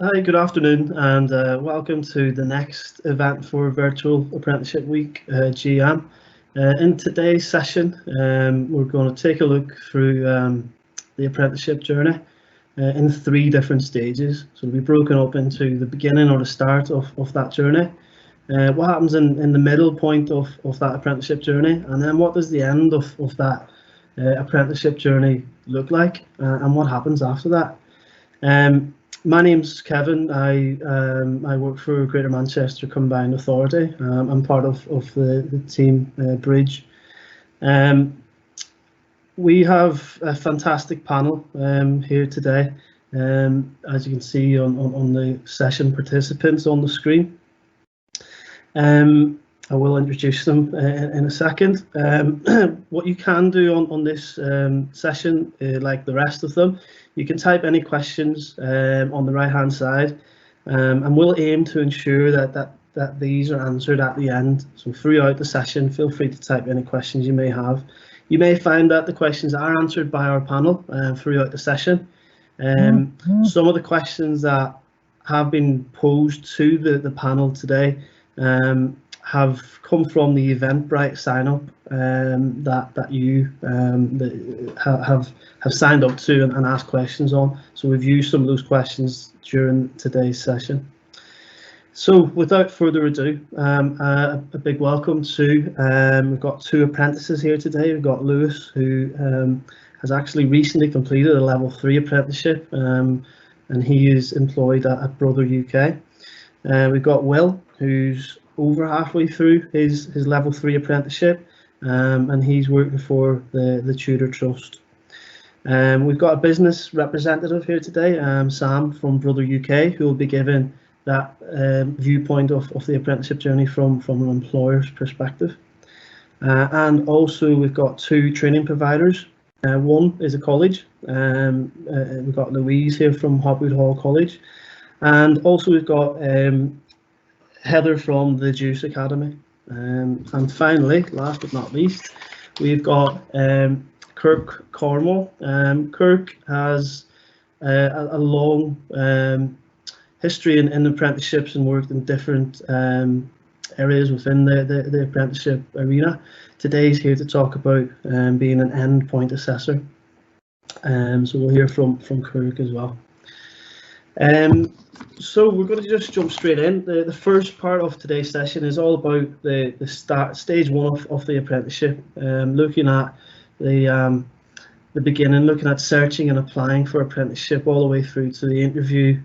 Hi, good afternoon, and welcome to the next event for Virtual Apprenticeship Week, GM. In today's session, we're going to take a look through the apprenticeship journey in three different stages. So it'll be broken up into the beginning or the start of that journey, what happens in the middle point of that apprenticeship journey, and then what does the end of that apprenticeship journey look like, and what happens after that. Um, my name's Kevin. I work for Greater Manchester Combined Authority. I'm part of the team Bridge. Um, we have a fantastic panel here today. As you can see on the session participants on the screen. I will introduce them in a second. What you can do on this session, like the rest of them, you can type any questions on the right hand side, and we'll aim to ensure that these are answered at the end. So throughout the session, feel free to type any questions you may have. You may find that the questions are answered by our panel throughout the session. Some of the questions that have been posed to the panel today have come from the Eventbrite sign up that you have signed up to and asked questions on. So we've used some of those questions during today's session. So without further ado, a big welcome to, we've got two apprentices here today. We've got Lewis, who has actually recently completed a level 3 apprenticeship, and he is employed at Brother UK. We've got Will, who's over halfway through his level 3 apprenticeship, and he's working for the Tutor Trust. We've got a business representative here today, Sam from Brother UK, who will be giving that viewpoint of the apprenticeship journey from an employer's perspective. And also we've got two training providers. One is a college. We've got Louise here from Hopwood Hall College, and also we've got Heather from the Juice Academy. And finally, last but not least, we've got Kirk Cornwall. Kirk has a long history in apprenticeships and worked in different areas within the apprenticeship arena. Today he's here to talk about being an endpoint assessor. So we'll hear from Kirk as well. So we're going to just jump straight in. The first part of today's session is all about the stage one of the apprenticeship, looking at the beginning, looking at searching and applying for apprenticeship all the way through to the interview,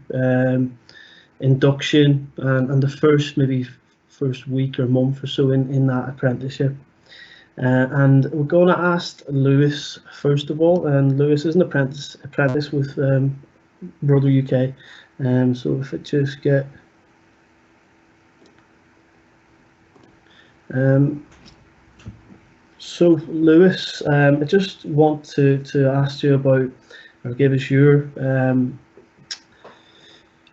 induction, and the first week or month or so in that apprenticeship. And we're going to ask Lewis first of all, and Lewis is an apprentice with Brother UK. So if it just get so Lewis, I just want to ask you about, or give us your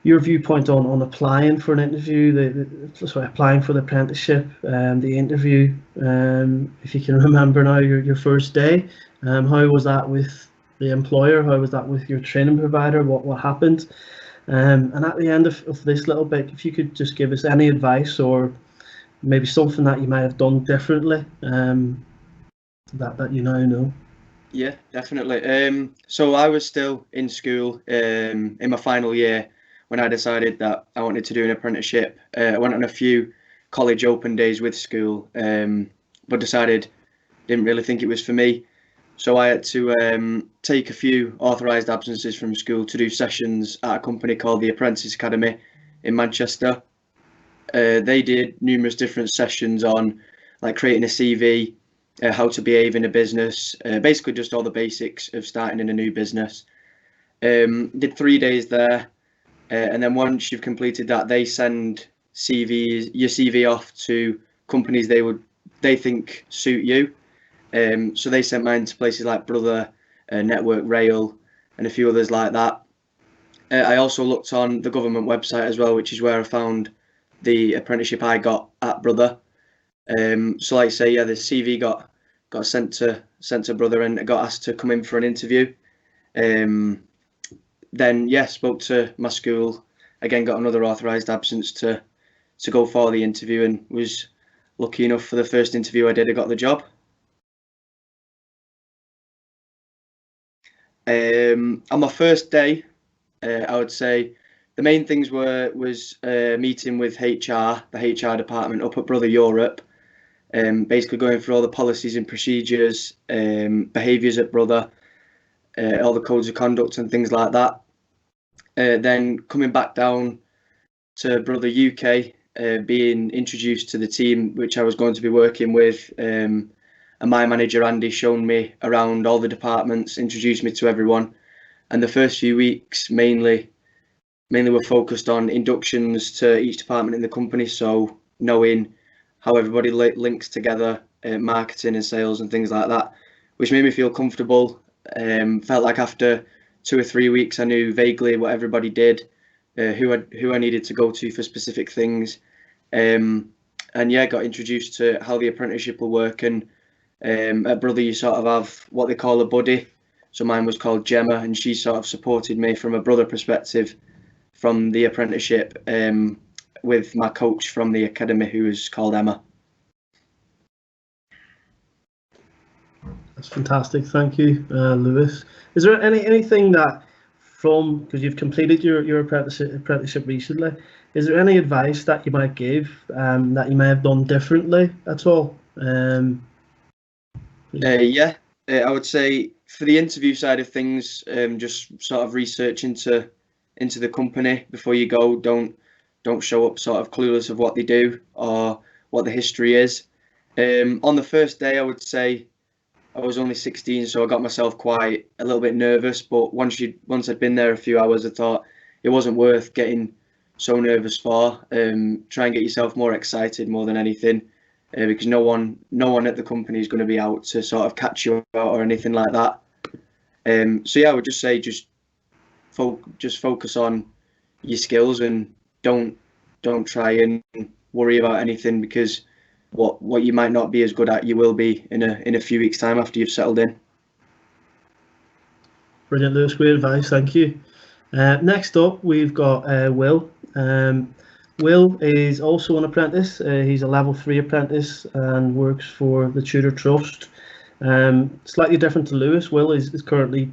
viewpoint on applying for an interview, applying for the apprenticeship, the interview. If you can remember now your first day, how was that with the employer? How was that with your training provider? What happened? And at the end of this little bit, if you could just give us any advice or maybe something that you might have done differently, that you now know. Yeah, definitely. So I was still in school in my final year when I decided that I wanted to do an apprenticeship. I went on a few college open days with school, but didn't really think it was for me. So I had to take a few authorised absences from school to do sessions at a company called the Apprenticeship Academy in Manchester. They did numerous different sessions on like creating a CV, how to behave in a business, basically just all the basics of starting in a new business. Did 3 days there, and then once you've completed that, they send your CV off to companies they think suit you. So they sent mine to places like Brother, Network Rail, and a few others like that. I also looked on the government website as well, which is where I found the apprenticeship I got at Brother. So like I say, yeah, the CV got sent to Brother and got asked to come in for an interview. Then yeah, spoke to my school, again got another authorised absence to go for the interview, and was lucky enough for the first interview I did, I got the job. On my first day, I would say the main things was meeting with HR, the HR department up at Brother Europe, basically going through all the policies and procedures, behaviours at Brother, all the codes of conduct and things like that. Then coming back down to Brother UK, being introduced to the team which I was going to be working with, and my manager Andy shown me around all the departments, introduced me to everyone, and the first few weeks mainly were focused on inductions to each department in the company, so knowing how everybody links together, marketing and sales and things like that, which made me feel comfortable. Felt like after 2 or 3 weeks I knew vaguely what everybody did, who I needed to go to for specific things, and yeah, got introduced to how the apprenticeship will work. And at Brother you sort of have what they call a buddy, so mine was called Gemma, and she sort of supported me from a brother perspective from the apprenticeship, with my coach from the academy who was called Emma. That's fantastic, thank you, Lewis. Is there anything that, from, because you've completed your apprenticeship recently, is there any advice that you might give that you may have done differently at all? Yeah, I would say for the interview side of things, just sort of research into the company before you go. Don't show up sort of clueless of what they do or what the history is. On the first day, I would say I was only 16, so I got myself quite a little bit nervous. But once I'd been there a few hours, I thought it wasn't worth getting so nervous for. Try and get yourself more excited more than anything, because no one at the company is going to be out to sort of catch you out or anything like that. So yeah, I would just say just focus on your skills, and don't try and worry about anything, because what you might not be as good at, you will be in a few weeks' time after you've settled in. Brilliant, Lewis. Great advice. Thank you. Next up, we've got Will. Will is also an apprentice. He's a level 3 apprentice and works for the Tutor Trust. Slightly different to Lewis. Will is currently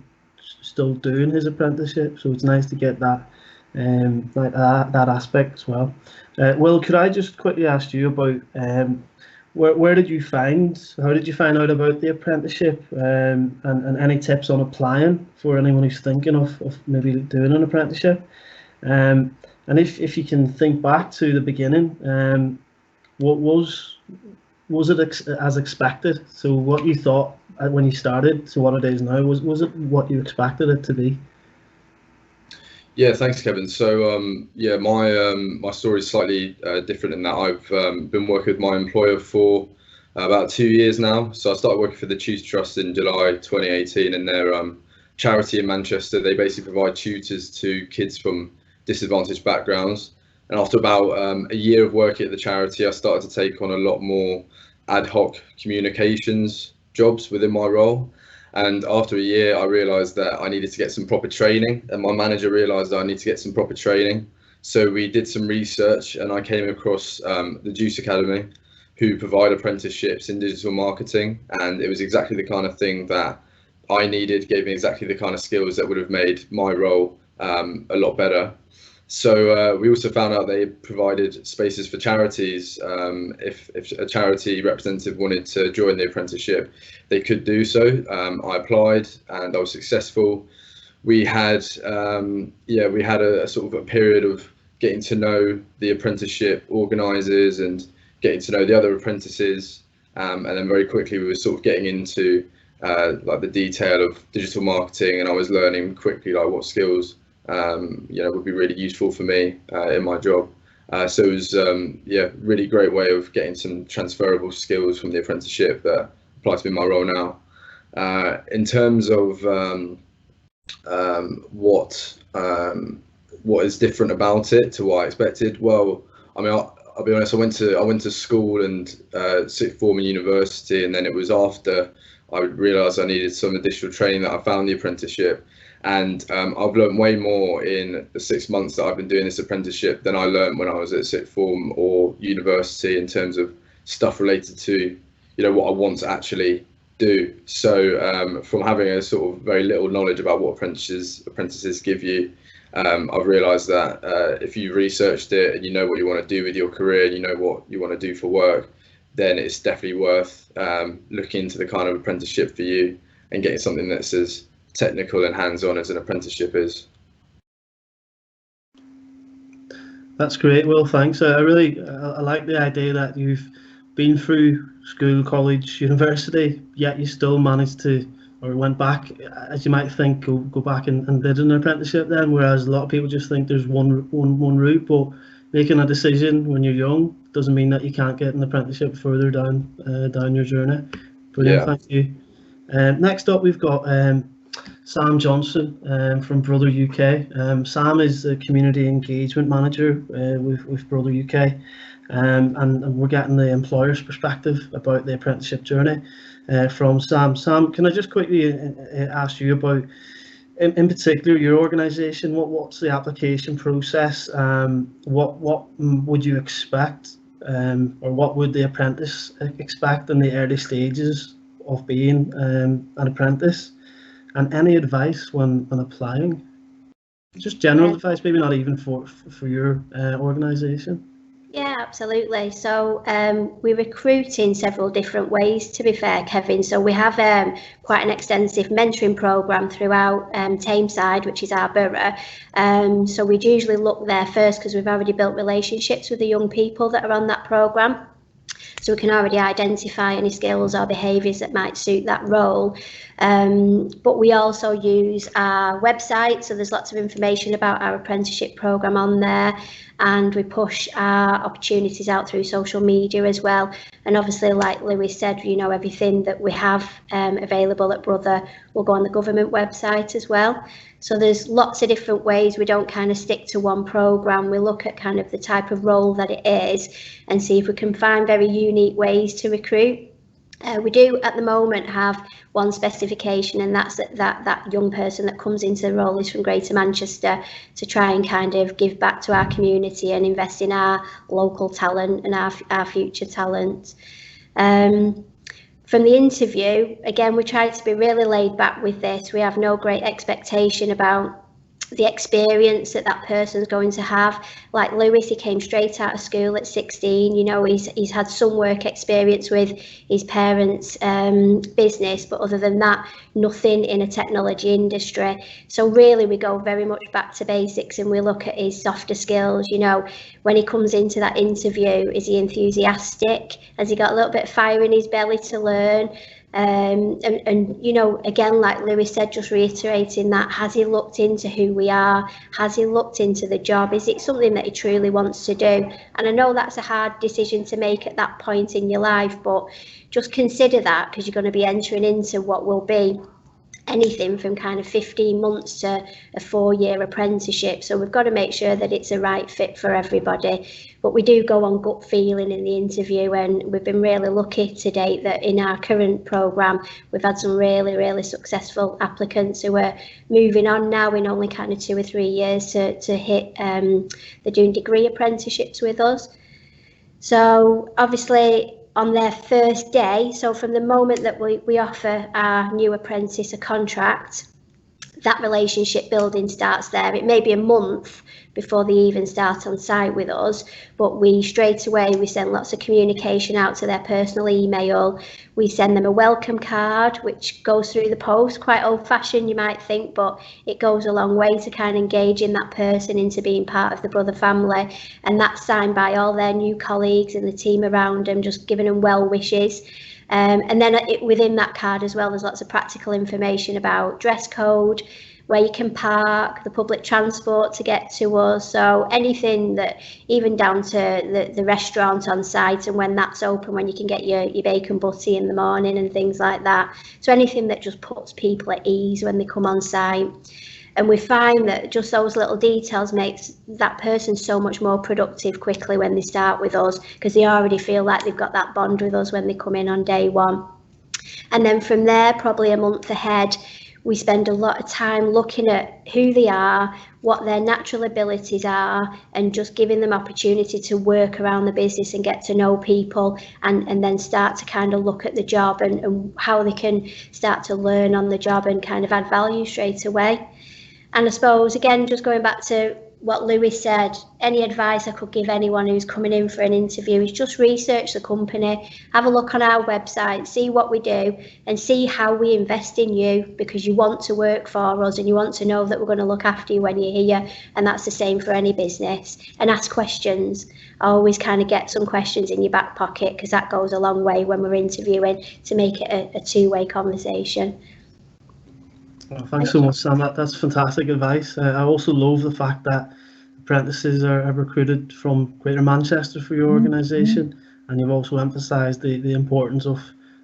still doing his apprenticeship, so it's nice to get that that aspect as well. Will, could I just quickly ask you about how did you find out about the apprenticeship, and any tips on applying for anyone who's thinking of maybe doing an apprenticeship, and if you can think back to the beginning, what was it as expected? So what you thought when you started to what it is now, was it what you expected it to be? Yeah, thanks, Kevin. So yeah, my story is slightly different in that I've been working with my employer for about 2 years now. So I started working for the Tutor Trust in July 2018, and they're charity in Manchester. They basically provide tutors to kids from disadvantaged backgrounds. And after about a year of working at the charity, I started to take on a lot more ad hoc communications jobs within my role. And after a year, I realised that I needed to get some proper training, and my manager realised that I need to get some proper training. So we did some research, and I came across the Juice Academy, who provide apprenticeships in digital marketing, and it was exactly the kind of thing that I needed, gave me exactly the kind of skills that would have made my role a lot better. So we also found out they provided spaces for charities. If a charity representative wanted to join the apprenticeship, they could do so. I applied and I was successful. We had a sort of a period of getting to know the apprenticeship organisers and getting to know the other apprentices, and then very quickly we were sort of getting into like the detail of digital marketing, and I was learning quickly like what skills would be really useful for me in my job. So it was really great way of getting some transferable skills from the apprenticeship that apply to be my role now. In terms of what is different about it to what I expected, well, I mean, I'll be honest, I went to school and sixth form and university, and then it was after I realised I needed some additional training that I found the apprenticeship. And I've learned way more in the 6 months that I've been doing this apprenticeship than I learned when I was at sixth form or university, in terms of stuff related to, what I want to actually do. So from having a sort of very little knowledge about what apprentices give you, I've realised that if you researched it and you know what you want to do with your career, and you know what you want to do for work, then it's definitely worth looking into the kind of apprenticeship for you and getting something that's as technical and hands-on as an apprenticeship is. That's great, Will. Thanks. I like the idea that you've been through school, college, university, yet you still managed to, or went back, as you might think, go back and did an apprenticeship then. Whereas a lot of people just think there's one route, but making a decision when you're young doesn't mean that you can't get an apprenticeship further down your journey. Brilliant. Yeah. Thank you. Next up, we've got Sam Johnson from Brother UK. Sam is the community engagement manager with Brother UK, and we're getting the employer's perspective about the apprenticeship journey from Sam. Sam, can I just quickly ask you about, in particular, your organisation? What's the application process? What would you expect, or what would the apprentice expect in the early stages of being an apprentice? And any advice when applying? Just general advice, maybe not even for your organisation. Yeah, absolutely. So we recruit in several different ways, to be fair, Kevin. So we have quite an extensive mentoring programme throughout Tameside, which is our borough. So we'd usually look there first because we've already built relationships with the young people that are on that programme. So we can already identify any skills or behaviours that might suit that role. But we also use our website, so there's lots of information about our apprenticeship programme on there, and we push our opportunities out through social media as well. And obviously, like Lewis said, everything that we have available at Brother will go on the government website as well. So there's lots of different ways. We don't kind of stick to one programme. We look at kind of the type of role that it is and see if we can find very unique ways to recruit. We do at the moment have one specification, and that's that young person that comes into the role is from Greater Manchester, to try and kind of give back to our community and invest in our local talent and our future talent. From the interview, again, we try to be really laid back with this. We have no great expectation about the experience that person's going to have. Like Lewis, he came straight out of school at 16. He's had some work experience with his parents' business, but other than that, nothing in a technology industry. So really, we go very much back to basics and we look at his softer skills. When he comes into that interview, is he enthusiastic? Has he got a little bit of fire in his belly to learn? And again, like Lewis said, just reiterating that, has he looked into who we are? Has he looked into the job? Is it something that he truly wants to do? And I know that's a hard decision to make at that point in your life, but just consider that, because you're going to be entering into what will be anything from kind of 15 months to a 4-year apprenticeship. So we've got to make sure that it's a right fit for everybody. But we do go on gut feeling in the interview, and we've been really lucky to date that in our current programme we've had some really, really successful applicants who are moving on now in only kind of 2 or 3 years to hit they're doing degree apprenticeships with us. So obviously on their first day, so from the moment that we offer our new apprentice a contract, that relationship building starts there. It may be a month before they even start on site with us, but we straight away, we send lots of communication out to their personal email. We send them a welcome card, which goes through the post, quite old fashioned you might think, but it goes a long way to kind of engaging that person into being part of the Brother family. And that's signed by all their new colleagues and the team around them, just giving them well wishes. And then within that card as well, there's lots of practical information about dress code, where you can park, the public transport to get to us. So anything that, even down to the restaurant on site and when that's open, when you can get your bacon butty in the morning and things like that. So anything that just puts people at ease when they come on site. And we find that just those little details makes that person so much more productive quickly when they start with us, because they already feel like they've got that bond with us when they come in on day one. And then from there, probably a month ahead, we spend a lot of time looking at who they are, what their natural abilities are, and just giving them opportunity to work around the business and get to know people, and then start to kind of look at the job and how they can start to learn on the job and kind of add value straight away. And I suppose, again, just going back to what Lewis said, any advice I could give anyone who's coming in for an interview is just research the company, have a look on our website, see what we do, and see how we invest in you, because you want to work for us and you want to know that we're going to look after you when you're here. And that's the same for any business. And ask questions. Always kind of get some questions in your back pocket, because that goes a long way when we're interviewing, to make it a two-way conversation. Well, thanks so much, Sam. That's fantastic advice. I also love the fact that apprentices are recruited from Greater Manchester for your organisation, and you've also emphasised the importance of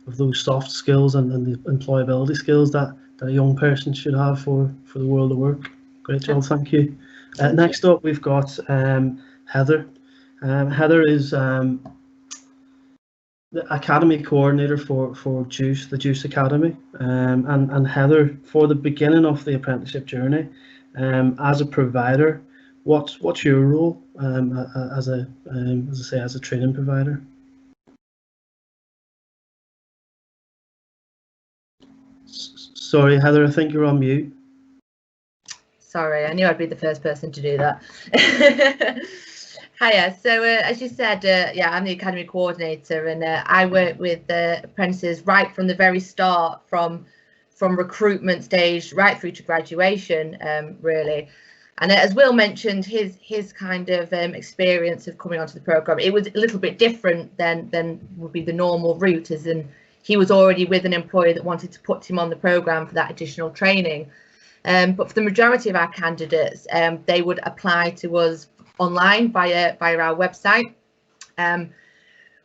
those soft skills and the employability skills that a young person should have for the world of work. Great job, thank you. Next up, we've got Heather. Heather is the Academy Coordinator for JUICE, the JUICE Academy, and Heather, for the beginning of the apprenticeship journey, as a provider, what's your role as a training provider? Sorry, Heather, I think you're on mute. Sorry, I knew I'd be the first person to do that. Hiya. So as you said, yeah, I'm the Academy Coordinator, and I work with apprentices right from the very start, from recruitment stage right through to graduation, really. And as Will mentioned, his kind of experience of coming onto the programme, it was a little bit different than would be the normal route, as in he was already with an employer that wanted to put him on the programme for that additional training. But for the majority of our candidates, they would apply to us online via our website.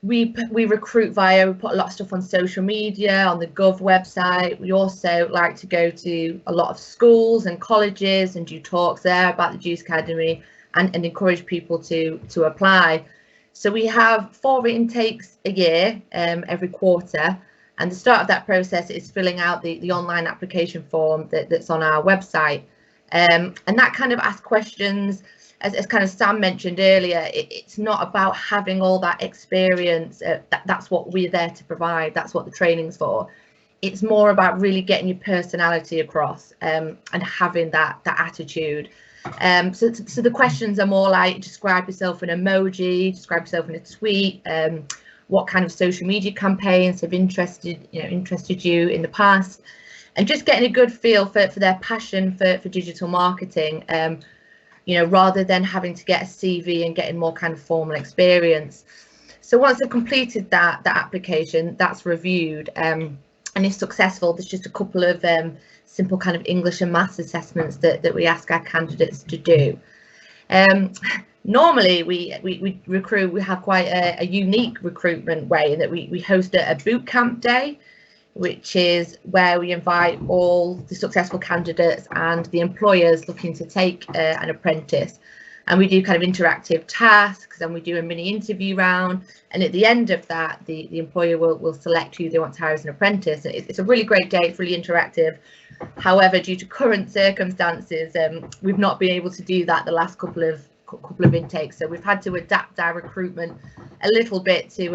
We recruit we put a lot of stuff on social media, on the Gov website. We also like to go to a lot of schools and colleges and do talks there about the JUICE Academy, and encourage people to apply. So we have 4 intakes a year, every quarter, and the start of that process is filling out the online application form that's on our website, and that kind of asks questions. As kind of Sam mentioned earlier, it's not about having all that experience. That's what we're there to provide. That's what the training's for. It's more about really getting your personality across, and having that attitude. So the questions are more like, describe yourself in emoji, describe yourself in a tweet. What kind of social media campaigns have interested you in the past, and just getting a good feel for their passion for digital marketing. Rather than having to get a CV and getting more kind of formal experience. So once they've completed that application, that's reviewed, and if successful, there's just a couple of simple kind of English and maths assessments that we ask our candidates to do. Normally we recruit, we have quite a unique recruitment way, in that we host a boot camp day, which is where we invite all the successful candidates and the employers looking to take an apprentice, and we do kind of interactive tasks, and we do a mini interview round, and at the end of that the employer will select who they want to hire as an apprentice. It's a really great day, it's really interactive. However, due to current circumstances, we've not been able to do that the last couple of intakes, so we've had to adapt our recruitment a little bit to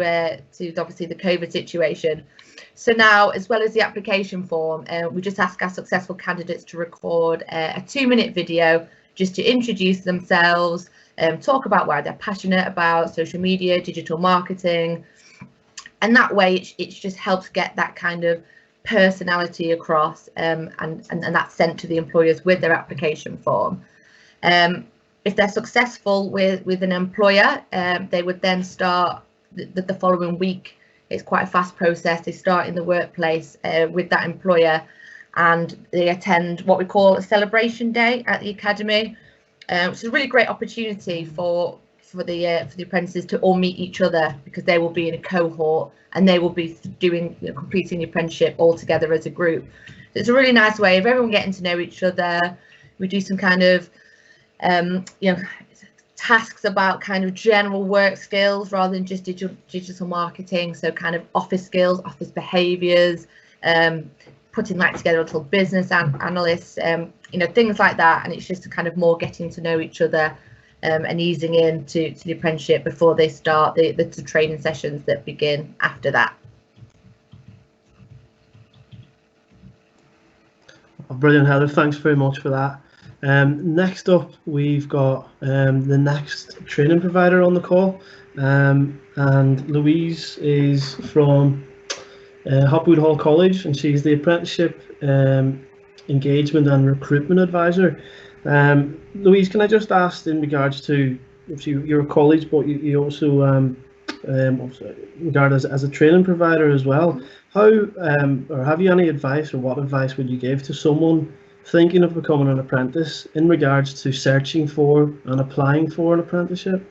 obviously the COVID situation. So now, as well as the application form, we just ask our successful candidates to record a 2-minute video just to introduce themselves, talk about why they're passionate about social media, digital marketing, and that way it just helps get that kind of personality across, and that's sent to the employers with their application form. If they're successful with an employer, they would then start the following week. It's quite a fast process. They start in the workplace with that employer, and they attend what we call a celebration day at the academy. It's a really great opportunity for the apprentices to all meet each other, because they will be in a cohort and they will be completing the apprenticeship all together as a group. So it's a really nice way of everyone getting to know each other. We do some kind of tasks about kind of general work skills rather than just digital marketing, so kind of office skills, office behaviours, putting that together until business analysts, you know, things like that. And it's just kind of more getting to know each other and easing into the apprenticeship before they start the training sessions that begin after that. Brilliant, Heather. Thanks very much for that. Next up, we've got the next training provider on the call, and Louise is from Hopwood Hall College, and she's the apprenticeship engagement and recruitment advisor. Louise, can I just ask, in regards to, if you're a college, but you also regard as a training provider as well, how or have you any advice, or what advice would you give to someone thinking of becoming an apprentice in regards to searching for and applying for an apprenticeship?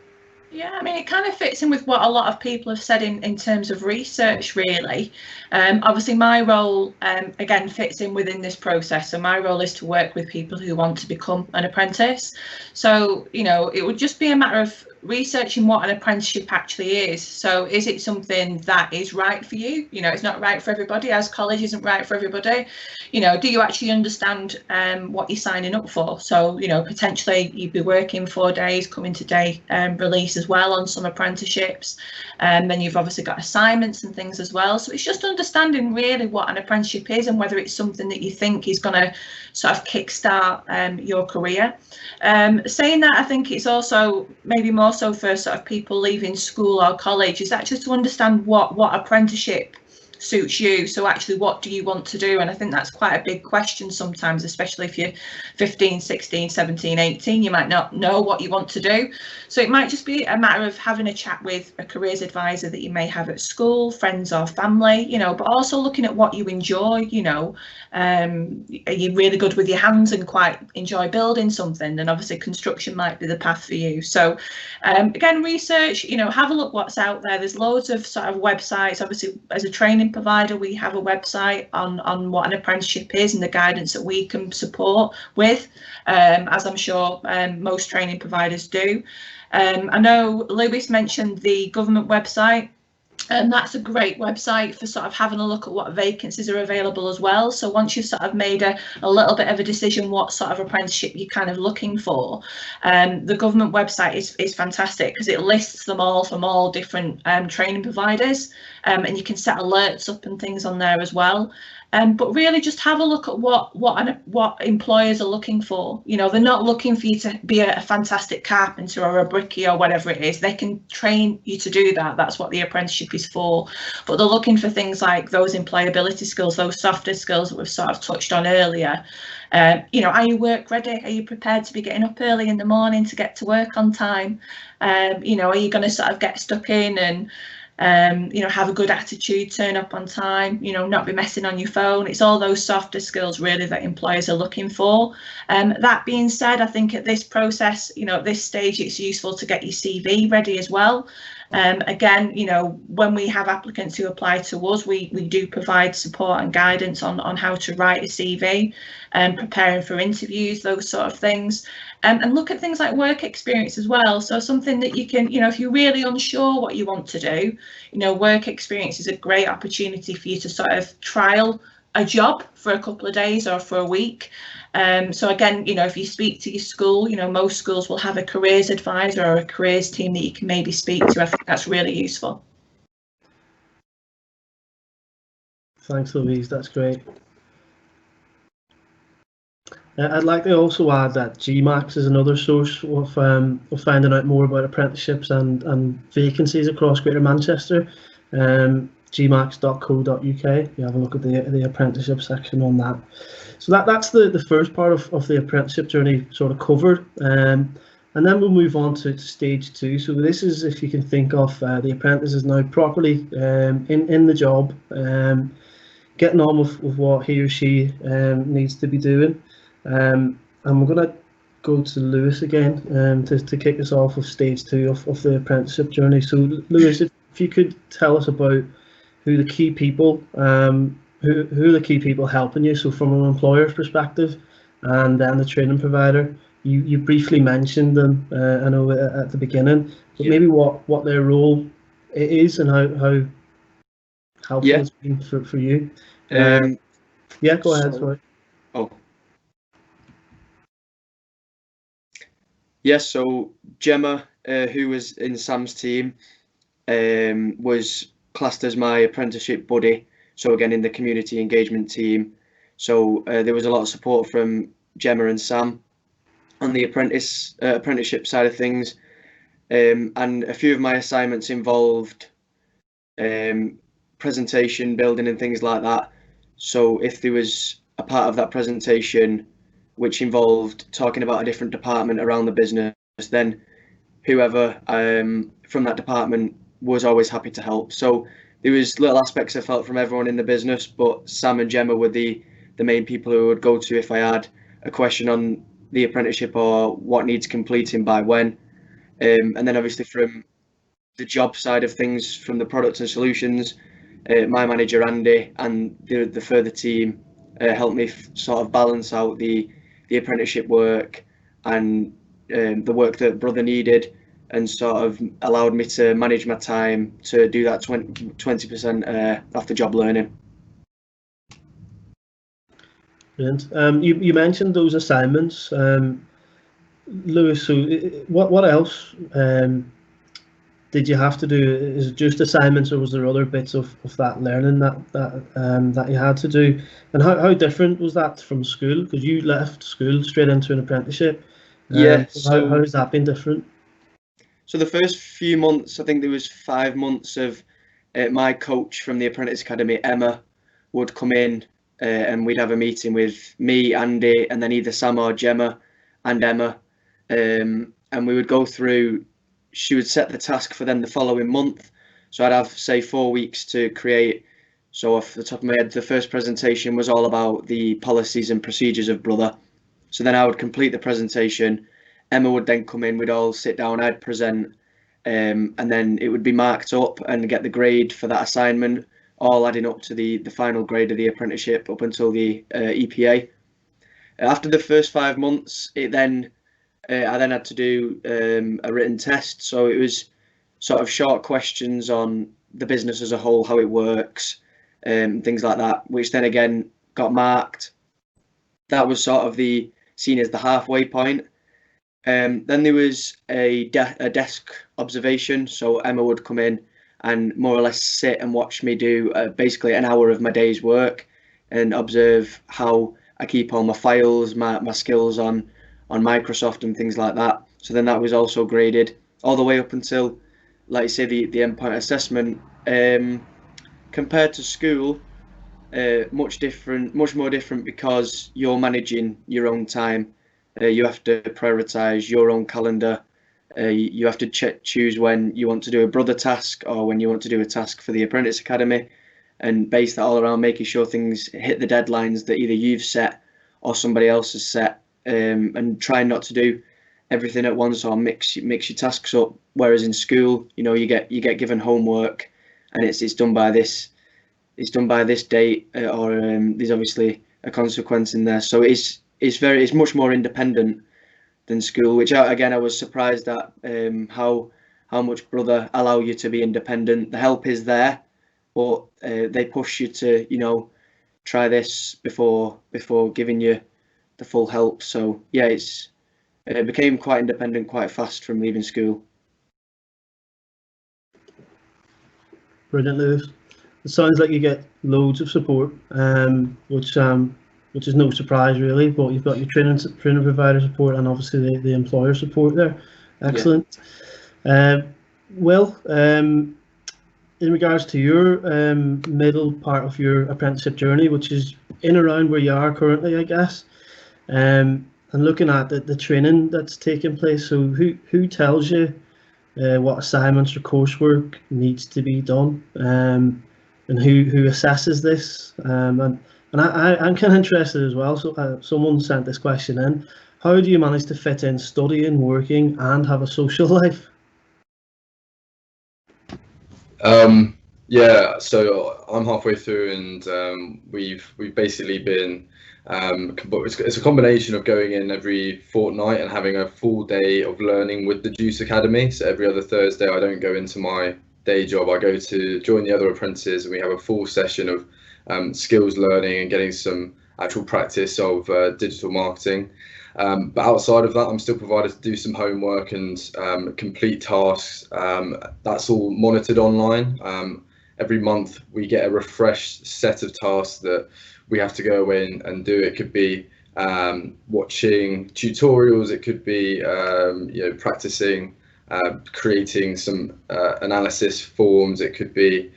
Yeah, I mean, it kind of fits in with what a lot of people have said in terms of research, really. Obviously, my role, again, fits in within this process. So my role is to work with people who want to become an apprentice. So, you know, it would just be a matter of researching what an apprenticeship actually is. So is it something that is right for you? You know, it's not right for everybody, as college isn't right for everybody. You know, do you actually understand what you're signing up for? So, you know, potentially you'd be working 4 days, coming to day release as well on some apprenticeships. And then you've obviously got assignments and things as well. So it's just understanding really what an apprenticeship is and whether it's something that you think is going to sort of kickstart your career. Saying that, I think it's also maybe more so for sort of people leaving school or college, is actually to understand what apprenticeship suits you. So actually, what do you want to do? And I think that's quite a big question sometimes, especially if you're 15, 16, 17, 18, you might not know what you want to do. So it might just be a matter of having a chat with a careers advisor that you may have at school, friends or family, you know, but also looking at what you enjoy. You know, are you really good with your hands and quite enjoy building something? Then obviously construction might be the path for you. So again, research, you know, have a look what's out there. There's loads of sort of websites. Obviously, as a training provider, we have a website on what an apprenticeship is and the guidance that we can support with, as I'm sure most training providers do. I know Lewis mentioned the government website, and that's a great website for sort of having a look at what vacancies are available as well. So once you've sort of made a little bit of a decision what sort of apprenticeship you're kind of looking for, the government website is fantastic because it lists them all from all different training providers, and you can set alerts up and things on there as well. But really just have a look at what employers are looking for. You know, they're not looking for you to be a fantastic carpenter or a brickie or whatever it is. They can train you to do that. That's what the apprenticeship is for. But they're looking for things like those employability skills, those softer skills that we've sort of touched on earlier. You know, are you work ready? Are you prepared to be getting up early in the morning to get to work on time? You know, are you going to sort of get stuck in and you know, have a good attitude, turn up on time, you know, not be messing on your phone? It's all those softer skills really that employers are looking for. That being said, I think at this process, you know, at this stage, it's useful to get your CV ready as well. Again, you know, when we have applicants who apply to us, we do provide support and guidance on how to write a CV and preparing for interviews, those sort of things. And look at things like work experience as well. So something that you can, you know, if you're really unsure what you want to do, you know, work experience is a great opportunity for you to sort of trial a job for a couple of days or for a week. So again, you know, if you speak to your school, you know, most schools will have a careers advisor or a careers team that you can maybe speak to. I think that's really useful. Thanks, Louise. That's great. I'd like to also add that GMAX is another source of finding out more about apprenticeships and vacancies across Greater Manchester. gmax.co.uk. You have a look at the apprenticeship section on that. So that's the first part of the apprenticeship journey sort of covered. And then we'll move on to stage 2. So this is, if you can think of the apprentice is now properly in the job, getting on with what he or she needs to be doing. And we're going to go to Lewis again to kick us off with stage 2 of the apprenticeship journey. So Lewis, if you could tell us about who the key people who are the key people helping you. So from an employer's perspective, and then the training provider. You briefly mentioned them, I know at the beginning, but maybe what their role is and how helpful it's been for you. Yeah, go ahead. Sorry. Oh. Yes, so Gemma, who was in Sam's team, was classed as my apprenticeship buddy. So again, in the community engagement team. So there was a lot of support from Gemma and Sam on the apprenticeship side of things. And a few of my assignments involved presentation building and things like that. So if there was a part of that presentation which involved talking about a different department around the business, then whoever from that department was always happy to help. So there was little aspects I felt from everyone in the business, but Sam and Gemma were the main people who I would go to if I had a question on the apprenticeship or what needs completing by when. And then obviously from the job side of things, from the products and solutions, my manager Andy and the further team helped me sort of balance out the apprenticeship work and the work that Brother needed, and sort of allowed me to manage my time to do that 20% off the job learning. Brilliant. You mentioned those assignments, Lewis. So what else did you have to do? Is it just assignments, or was there other bits of that learning that you had to do? And how different was that from school? Because you left school straight into an apprenticeship. Yeah. So how has that been different? So the first few months, I think there was 5 months of my coach from the Apprentice Academy, Emma, would come in and we'd have a meeting with me, Andy, and then either Sam or Gemma and Emma, and we would go through. She would set the task for then the following month. So I'd have, say, 4 weeks to create. So off the top of my head, the first presentation was all about the policies and procedures of Brother. So then I would complete the presentation. Emma would then come in, we'd all sit down, I'd present, and then it would be marked up and get the grade for that assignment, all adding up to the final grade of the apprenticeship up until the EPA. After the first 5 months, I then had to do a written test. So it was sort of short questions on the business as a whole, how it works, things like that, which then again got marked. That was sort of seen as the halfway point. Then there was a desk observation. So Emma would come in and more or less sit and watch me do basically an hour of my day's work and observe how I keep all my files, my skills on Microsoft and things like that. So then that was also graded all the way up until, like you say, the endpoint assessment. Compared to school, much more different because you're managing your own time. You have to prioritize your own calendar. You have to choose when you want to do a Brother task or when you want to do a task for the Apprentice Academy, and base that all around making sure things hit the deadlines that either you've set or somebody else has set, and try not to do everything at once or mix your tasks up. Whereas in school, you get given homework and it's done by this date, or there's obviously a consequence in there. So it's much more independent than school, which I was surprised at, how much Brother allow you to be independent. The help is there, but they push you to try this before giving you the full help. So yeah, it became quite independent quite fast from leaving school. Brilliant, Lewis. It sounds like you get loads of support, which is no surprise really. But you've got your training provider support and obviously the employer support there. Excellent. Yeah. In regards to your middle part of your apprenticeship journey, which is in around where you are currently, I guess, and looking at the training that's taking place, so who tells you what assignments or coursework needs to be done, and who assesses this? And I'm kind of interested as well. So someone sent this question in: how do you manage to fit in studying, working, and have a social life? Yeah, so I'm halfway through, and we've basically been. It's a combination of going in every fortnight and having a full day of learning with the Juice Academy. So every other Thursday, I don't go into my day job. I go to join the other apprentices, and we have a full session of skills learning and getting some actual practice of digital marketing. But outside of that, I'm still provided to do some homework and complete tasks. That's all monitored online. Every month we get a refreshed set of tasks that we have to go away and do. It could be watching tutorials, it could be practicing, creating some analysis forms, it could be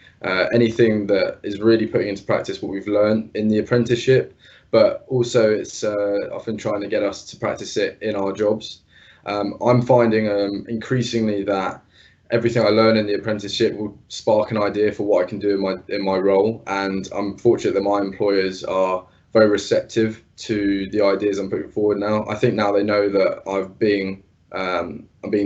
anything that is really putting into practice what we've learned in the apprenticeship, but also it's often trying to get us to practice it in our jobs. I'm finding increasingly that everything I learn in the apprenticeship will spark an idea for what I can do in my role, and I'm fortunate that my employers are very receptive to the ideas I'm putting forward now. I think now they know that I'm being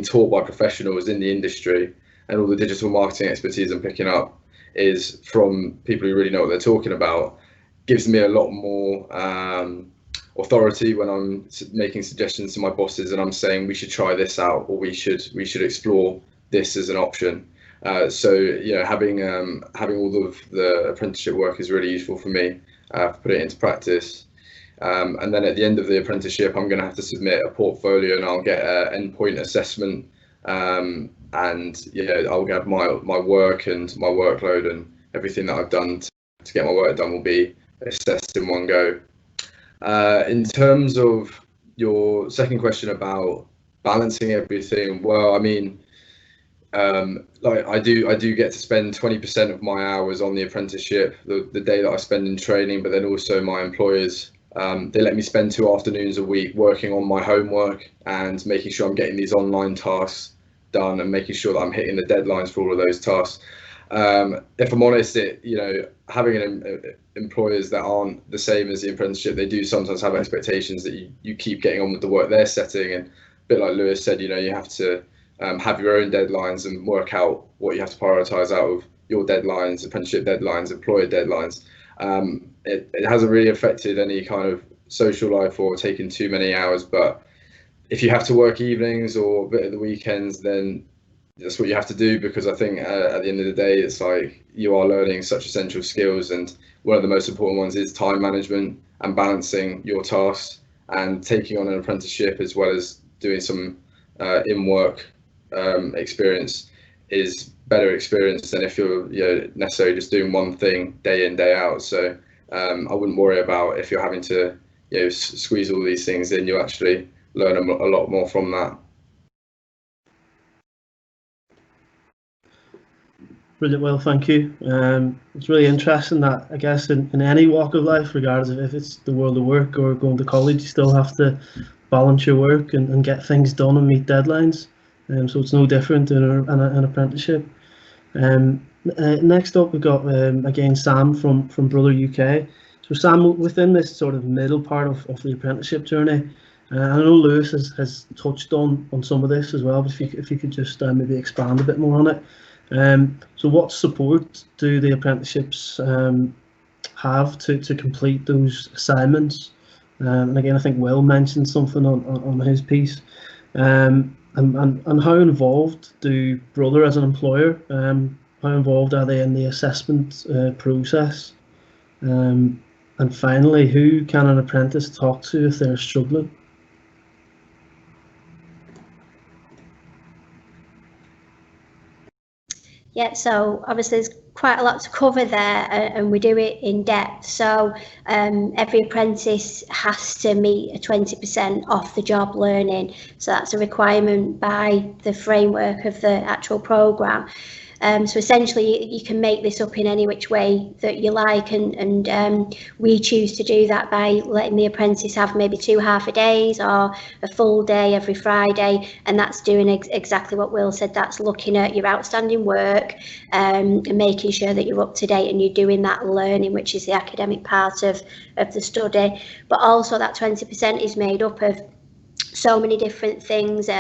taught by professionals in the industry, and all the digital marketing expertise I'm picking up is from people who really know what they're talking about. Gives me a lot more authority when I'm making suggestions to my bosses and I'm saying we should try this out, or we should explore this as an option. So having all of the apprenticeship work is really useful for me to put it into practice. And then at the end of the apprenticeship, I'm going to have to submit a portfolio and I'll get an endpoint assessment. And I'll get my work and my workload and everything that I've done to get my work done will be assessed in one go. In terms of your second question about balancing everything, well, I mean, I do get to spend 20% of my hours on the apprenticeship, the day that I spend in training, but then also my employers, they let me spend 2 afternoons a week working on my homework and making sure I'm getting these online tasks done and making sure that I'm hitting the deadlines for all of those tasks. If I'm honest, having employers that aren't the same as the apprenticeship, they do sometimes have expectations that you keep getting on with the work they're setting, and a bit like Lewis said, you have to have your own deadlines and work out what you have to prioritize out of your deadlines, apprenticeship deadlines, employer deadlines. It hasn't really affected any kind of social life or taken too many hours, but if you have to work evenings or a bit of the weekends, then that's what you have to do, because I think at the end of the day, it's like you are learning such essential skills, and one of the most important ones is time management and balancing your tasks, and taking on an apprenticeship as well as doing some in-work experience is better experience than if you're necessarily just doing one thing day in, day out. So I wouldn't worry about if you're having to squeeze all these things in. You actually learn a lot more from that. Brilliant, well, thank you. It's really interesting that, I guess, in any walk of life, regardless of if it's the world of work or going to college, you still have to balance your work and get things done and meet deadlines. So it's no different in an apprenticeship. Next up, we've got, again, Sam from Brother UK. So Sam, within this sort of middle part of the apprenticeship journey, I know Lewis has touched on some of this as well, but if you could just maybe expand a bit more on it. So what support do the apprenticeships have to complete those assignments? And again, I think Will mentioned something on his piece. And how involved do Brother as an employer, how involved are they in the assessment process? And finally, who can an apprentice talk to if they're struggling? Yeah, so obviously there's quite a lot to cover there, and we do it in depth. So every apprentice has to meet a 20% off the job learning. So that's a requirement by the framework of the actual programme. So essentially you can make this up in any which way that you like, and we choose to do that by letting the apprentice have maybe 2 half-a-days or a full day every Friday, and that's doing exactly what Will said. That's looking at your outstanding work and making sure that you're up to date and you're doing that learning, which is the academic part of the study. But also that 20% is made up of so many different things,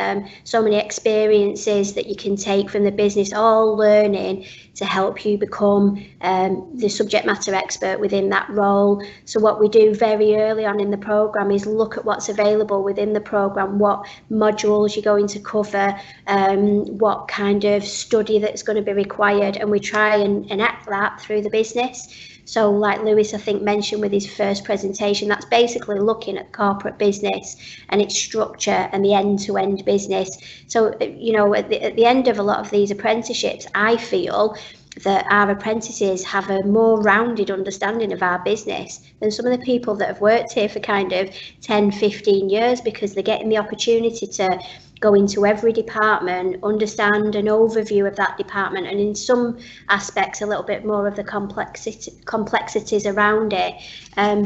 so many experiences that you can take from the business, all learning to help you become the subject matter expert within that role. So what we do very early on in the programme is look at what's available within the programme, what modules you're going to cover, what kind of study that's going to be required, and we try and enact that through the business. So like Lewis, I think, mentioned with his first presentation, that's basically looking at corporate business and its structure and the end-to-end business. So, you know, at the end of a lot of these apprenticeships, I feel that our apprentices have a more rounded understanding of our business than some of the people that have worked here for kind of 10, 15 years, because they're getting the opportunity to go into every department, understand an overview of that department, and in some aspects a little bit more of the complexities around it,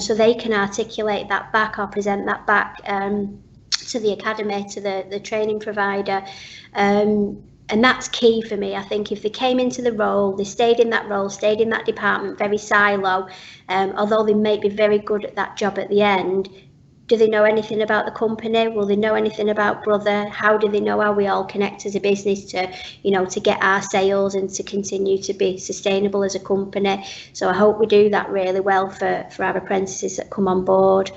so they can articulate that back or present that back to the academy, to the training provider. And that's key for me. I think if they came into the role, they stayed in that role, stayed in that department, very silo, although they may be very good at that job at the end, do they know anything about the company? Will they know anything about Brother? How do they know how we all connect as a business to, you know, to get our sales and to continue to be sustainable as a company? So I hope we do that really well for our apprentices that come on board.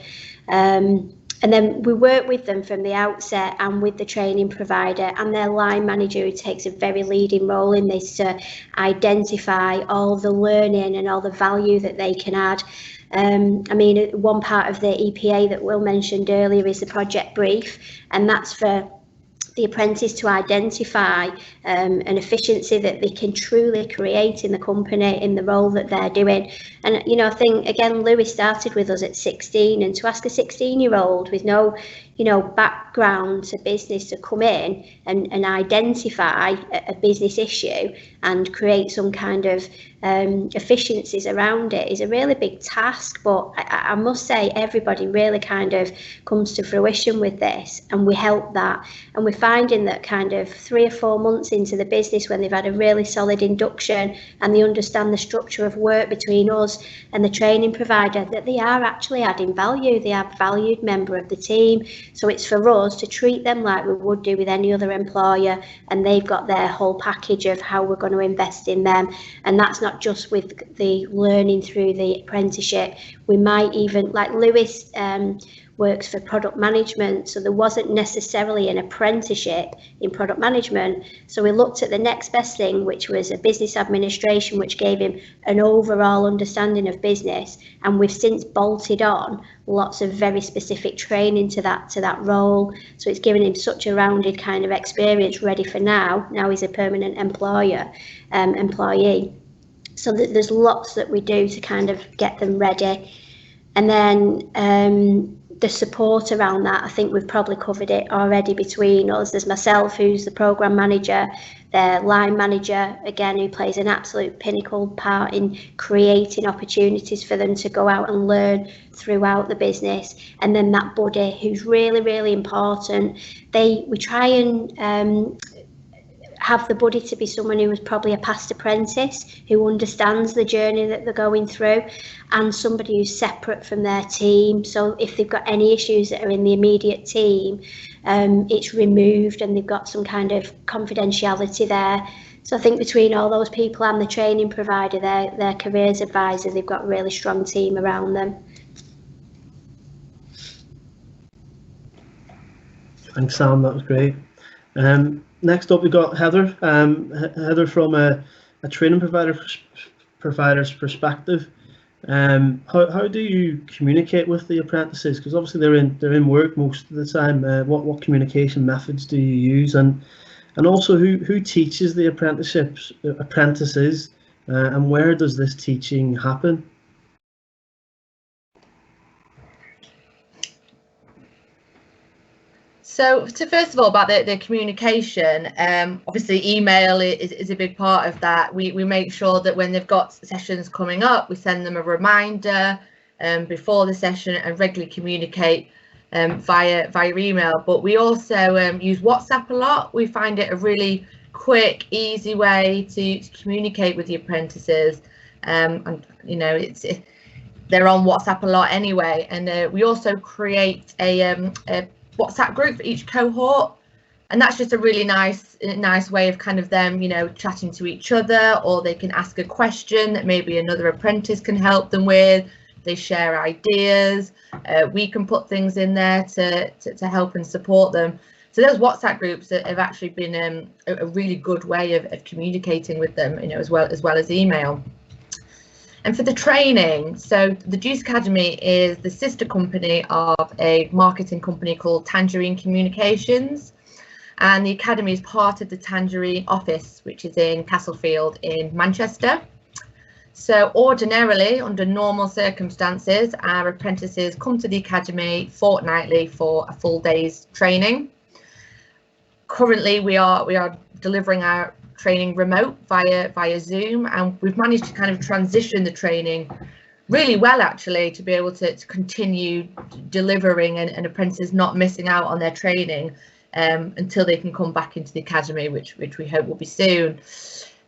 And then we work with them from the outset, and with the training provider and their line manager, who takes a very leading role in this, to identify all the learning and all the value that they can add. I mean, one part of the EPA that Will mentioned earlier is the project brief, and that's for the apprentice to identify an efficiency that they can truly create in the company, in the role that they're doing. And, you know, I think, again, Lewis started with us at 16, and to ask a 16-year-old with no, you know, background to business to come in and identify a business issue and create some kind of efficiencies around it is a really big task. But I must say, everybody really kind of comes to fruition with this, and we help that. And we're finding that kind of 3 or 4 months into the business, when they've had a really solid induction and they understand the structure of work between us and the training provider, that they are actually adding value. They are a valued member of the team. So it's for us to treat them like we would do with any other employer, and they've got their whole package of how we're going to invest in them. And that's not just with the learning through the apprenticeship. We might even, like Lewis works for product management, so there wasn't necessarily an apprenticeship in product management, so we looked at the next best thing, which was a business administration, which gave him an overall understanding of business, and we've since bolted on lots of very specific training to that role. So it's given him such a rounded kind of experience, ready for now he's a permanent employee. So there's lots that we do to kind of get them ready. And then the support around that, I think we've probably covered it already between us. There's myself, who's the program manager, their line manager, again, who plays an absolute pinnacle part in creating opportunities for them to go out and learn throughout the business. And then that buddy, who's really, really important. We try and have the buddy to be someone who was probably a past apprentice, who understands the journey that they're going through, and somebody who's separate from their team. So if they've got any issues that are in the immediate team, it's removed and they've got some kind of confidentiality there. So I think between all those people and the training provider, their careers advisor, they've got a really strong team around them. Thanks, Sam, that was great. Next up, we've got Heather. Heather, from a training provider's perspective, how do you communicate with the apprentices? Because obviously they're in work most of the time. What communication methods do you use, and also who teaches the apprentices, and where does this teaching happen? So first of all, about the communication, obviously email is a big part of that. We make sure that when they've got sessions coming up, we send them a reminder before the session and regularly communicate via email. But we also use WhatsApp a lot. We find it a really quick, easy way to communicate with the apprentices. And you know, they're on WhatsApp a lot anyway. And we also create a WhatsApp group for each cohort, and that's just a really nice way of kind of them, you know, chatting to each other, or they can ask a question that maybe another apprentice can help them with. They share ideas. We can put things in there to help and support them. So those WhatsApp groups have actually been a really good way of communicating with them, you know, as well as email. And for the training, so the Juice Academy is the sister company of a marketing company called Tangerine Communications. And the Academy is part of the Tangerine office, which is in Castlefield in Manchester. So ordinarily, under normal circumstances, our apprentices come to the Academy fortnightly for a full day's training. Currently, we are delivering our training remote via Zoom, and we've managed to kind of transition the training really well, actually, to be able to continue delivering and apprentices not missing out on their training until they can come back into the Academy, which we hope will be soon.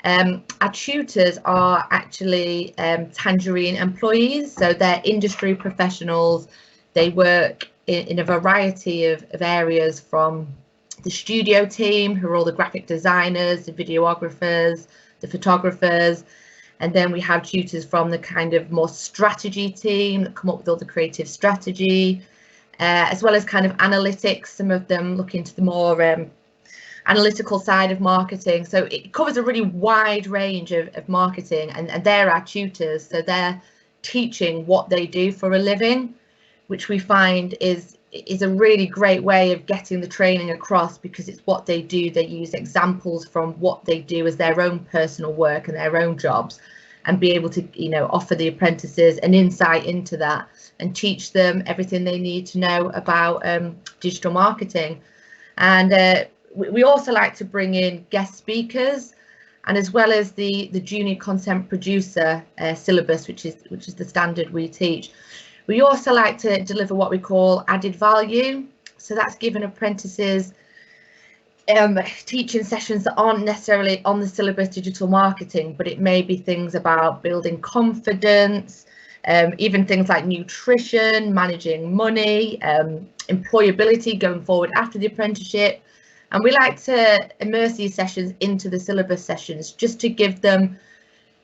Our tutors are actually Tangerine employees, so they're industry professionals. They work in a variety of areas, from the studio team, who are all the graphic designers, the videographers, the photographers, and then we have tutors from the kind of more strategy team that come up with all the creative strategy, as well as kind of analytics. Some of them look into the more analytical side of marketing. So it covers a really wide range of marketing, and they're our tutors. So they're teaching what they do for a living, which we find is a really great way of getting the training across, because it's what they do. They use examples from what they do as their own personal work and their own jobs, and be able to, you know, offer the apprentices an insight into that and teach them everything they need to know about digital marketing. And we also like to bring in guest speakers, and as well as the junior content producer syllabus, which is the standard we teach. We also like to deliver what we call added value. So that's giving apprentices teaching sessions that aren't necessarily on the syllabus digital marketing, but it may be things about building confidence, even things like nutrition, managing money, employability going forward after the apprenticeship. And we like to immerse these sessions into the syllabus sessions, just to give them,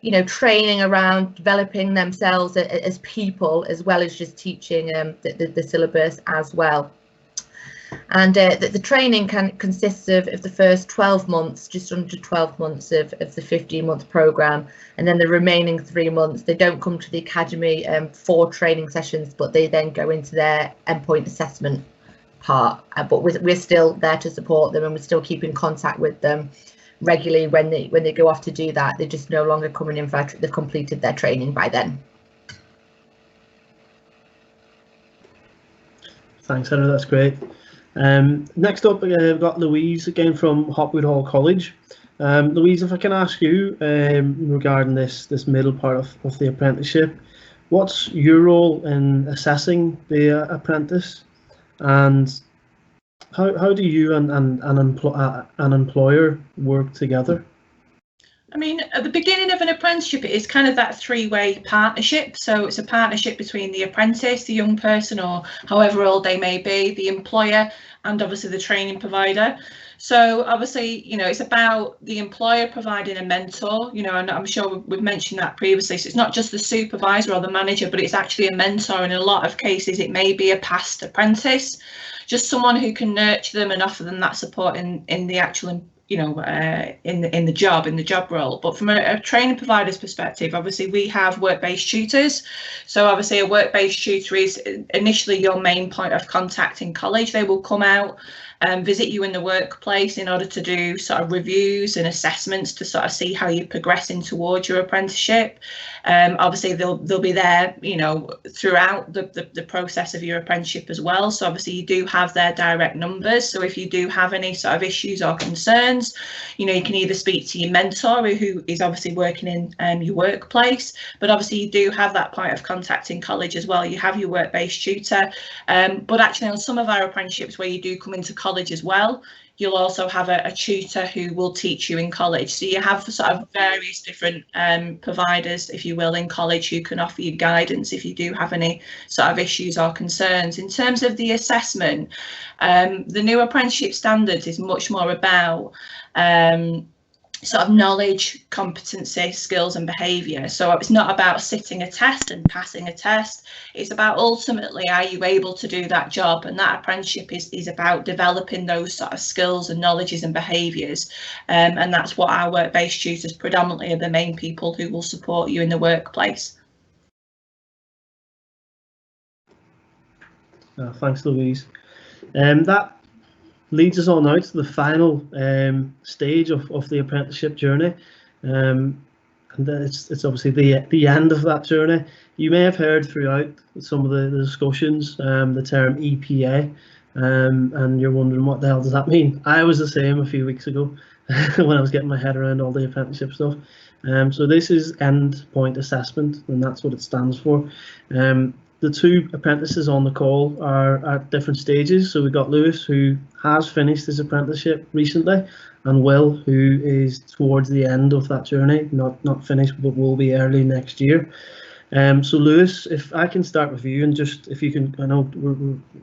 you know, training around developing themselves as people, as well as just teaching the syllabus as well. And the training consists of the first 12 months, just under 12 months of the 15-month programme, and then the remaining 3 months, they don't come to the Academy for training sessions, but they then go into their endpoint assessment part. But we're still there to support them, and we're still keeping contact with them regularly when they go off to do that. They're just no longer coming in for they've completed their training by then. Thanks, Heather, that's great. Next up, we've got Louise again from Hopwood Hall College. Louise, if I can ask you regarding this middle part of the apprenticeship, what's your role in assessing the apprentice, and how do you and an employer work together? I mean, at the beginning of an apprenticeship, it is kind of that three-way partnership. So it's a partnership between the apprentice, the young person, or however old they may be, the employer, and obviously the training provider. So obviously, you know, it's about the employer providing a mentor, you know, and I'm sure we've mentioned that previously. So it's not just the supervisor or the manager, but it's actually a mentor. And in a lot of cases, it may be a past apprentice, just someone who can nurture them and offer them that support in the actual, you know, in the job role. But from a training provider's perspective, obviously we have work-based tutors. So obviously a work-based tutor is initially your main point of contact in college. They will come out and visit you in the workplace in order to do sort of reviews and assessments to sort of see how you're progressing towards your apprenticeship. Obviously they'll be there, you know, throughout the process of your apprenticeship as well. So obviously you do have their direct numbers. So if you do have any sort of issues or concerns, you know, you can either speak to your mentor, who is obviously working in your workplace, but obviously you do have that point of contact in college as well. You have your work-based tutor, but actually on some of our apprenticeships where you do come into college as well, you'll also have a tutor who will teach you in college. So you have sort of various different providers, if you will, in college who can offer you guidance if you do have any sort of issues or concerns. In terms of the assessment, the new apprenticeship standards is much more about sort of knowledge, competency, skills and behaviour. So it's not about sitting a test and passing a test. It's about ultimately, are you able to do that job? And that apprenticeship is about developing those sort of skills and knowledges and behaviours. And that's what our work-based tutors predominantly are the main people who will support you in the workplace. Thanks, Louise. That leads us on now to the final stage of the apprenticeship journey. And it's obviously the end of that journey. You may have heard throughout some of the discussions the term EPA, and you're wondering what the hell does that mean. I was the same a few weeks ago when I was getting my head around all the apprenticeship stuff. So this is end point assessment, and that's what it stands for. The two apprentices on the call are at different stages. So we've got Lewis, who has finished his apprenticeship recently, and Will, who is towards the end of that journey, not finished, but will be early next year. So Lewis, if I can start with you, and just if you can, I know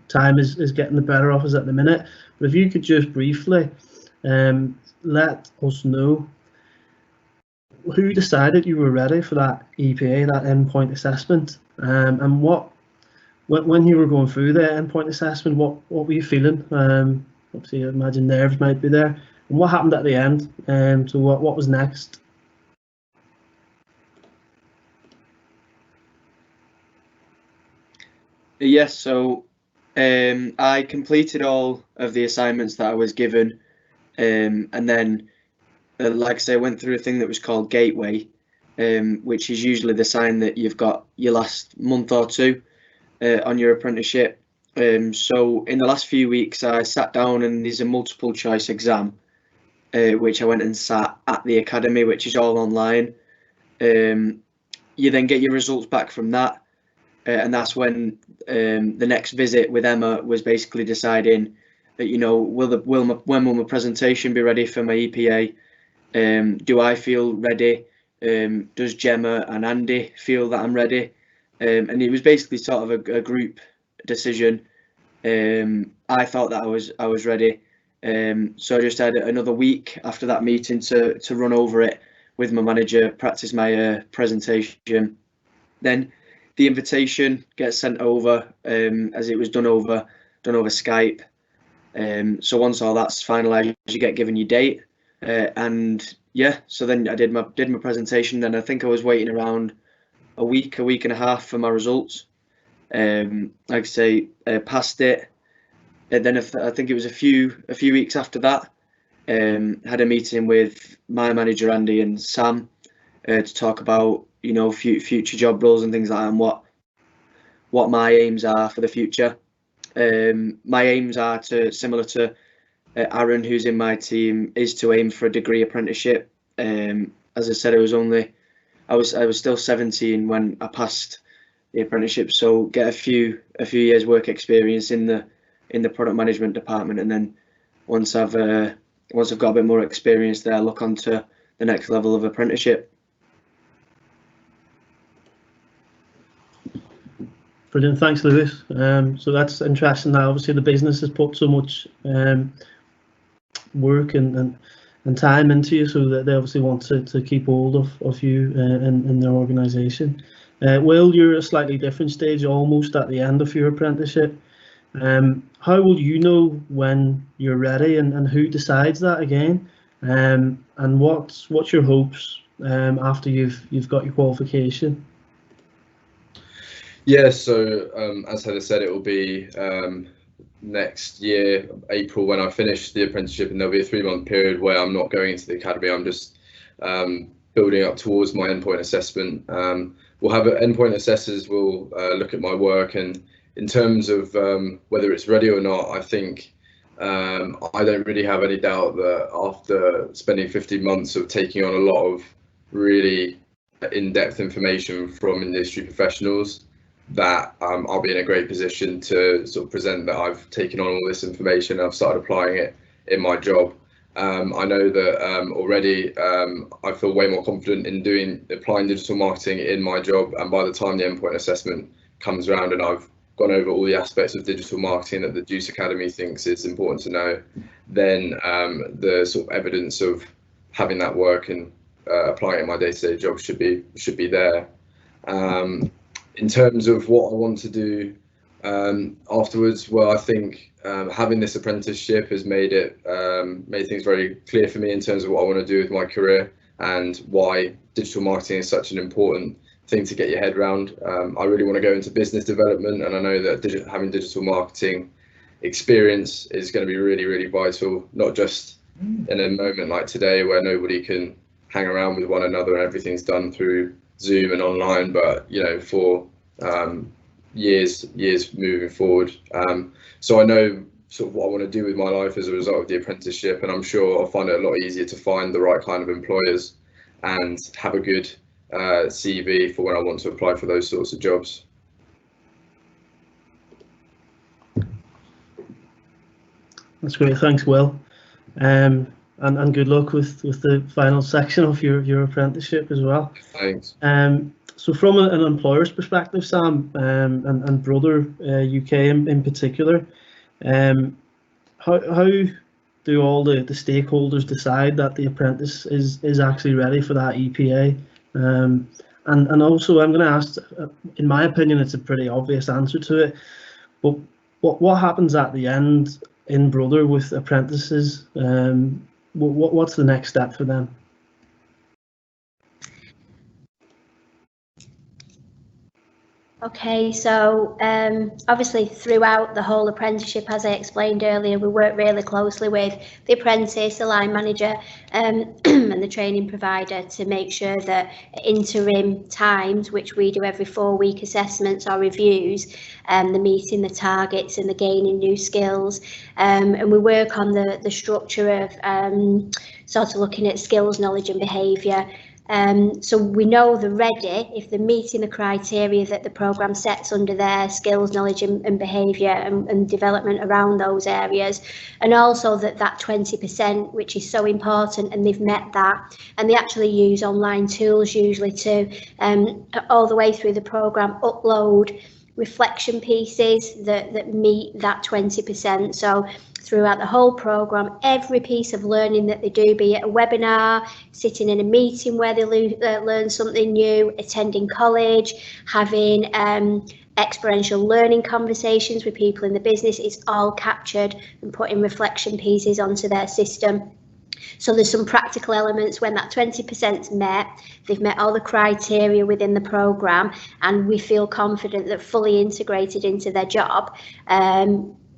time is getting the better of us at the minute, but if you could just briefly let us know who decided you were ready for that EPA, that endpoint assessment, and when you were going through the endpoint assessment, what were you feeling? Obviously, I imagine nerves might be there. And what happened at the end? So what was next? Yes, so I completed all of the assignments that I was given, and then, like I say, I went through a thing that was called Gateway, which is usually the sign that you've got your last month or two on your apprenticeship. So in the last few weeks, I sat down, and there's a multiple choice exam, which I went and sat at the academy, which is all online. You then get your results back from that. And that's when the next visit with Emma was basically deciding that, you know, when will my presentation be ready for my EPA? Do I feel ready? Does Gemma and Andy feel that I'm ready? And it was basically sort of a group decision. I thought that I was ready. So I just had another week after that meeting to run over it with my manager, practice my presentation. Then the invitation gets sent over, as it was done over Skype. So once all that's finalised, you get given your date, and yeah. So then I did my presentation. Then I think I was waiting around a week and a half for my results. Like I say, passed it. And then I think it was a few weeks after that, had a meeting with my manager Andy and Sam to talk about, you know, future job roles and things like that, and what my aims are for the future. My aims are similar to Aaron, who's in my team, is to aim for a degree apprenticeship. As I said, I was still 17 when I passed the apprenticeship, so get a few years work experience in the product management department, and then once I've got a bit more experience there, look on to the next level of apprenticeship. Brilliant, thanks, Lewis. So that's interesting. Now, obviously, the business has put so much work and time into you, so that they obviously want to keep hold of you in their organisation. Will, you're at a slightly different stage, almost at the end of your apprenticeship. How will you know when you're ready, and who decides that again? And what's your hopes after you've got your qualification? Yeah, so as Heather said, it will be next year, April, when I finish the apprenticeship, and there'll be a 3-month period where I'm not going into the academy. I'm just building up towards my endpoint assessment. We'll have endpoint assessors will look at my work, and in terms of whether it's ready or not, I think I don't really have any doubt that after spending 15 months of taking on a lot of really in-depth information from industry professionals, that I'll be in a great position to sort of present that I've taken on all this information. I've started applying it in my job. I know that already I feel way more confident in applying digital marketing in my job, and by the time the endpoint assessment comes around and I've gone over all the aspects of digital marketing that the Juice Academy thinks is important to know, then the sort of evidence of having that work and applying it in my day-to-day job should be there. In terms of what I want to do afterwards, well, I think having this apprenticeship has made things very clear for me in terms of what I want to do with my career and why digital marketing is such an important thing to get your head around. I really want to go into business development, and I know that having digital marketing experience is going to be really, really vital, not just in a moment like today where nobody can hang around with one another and everything's done through Zoom and online, but you know, for years moving forward. So I know sort of what I want to do with my life as a result of the apprenticeship, and I'm sure I'll find it a lot easier to find the right kind of employers and have a good CV for when I want to apply for those sorts of jobs. That's great, thanks Will, and good luck with the final section of your apprenticeship as well. Thanks. So from an employer's perspective, Sam, and Brother UK in particular, how do all the stakeholders decide that the apprentice is actually ready for that EPA? And also I'm going to ask, in my opinion, it's a pretty obvious answer to it, but what happens at the end in Brother with apprentices? What's the next step for them? Okay, so obviously throughout the whole apprenticeship, as I explained earlier, we work really closely with the apprentice, the line manager, and the training provider to make sure that at interim times, which we do every 4-week assessments or reviews, they're meeting the targets and they're gaining new skills. And we work on the structure of sort of looking at skills, knowledge and behaviour. So we know they're ready if they're meeting the criteria that the programme sets under their skills, knowledge and behaviour and development around those areas, and also that 20%, which is so important, and they've met that, and they actually use online tools usually to all the way through the programme upload reflection pieces that meet that 20%. So throughout the whole programme, every piece of learning that they do, be it a webinar, sitting in a meeting where they learn something new, attending college, having experiential learning conversations with people in the business, it's all captured and put in reflection pieces onto their system. So there's some practical elements when that 20%'s met, they've met all the criteria within the programme, and we feel confident that fully integrated into their job,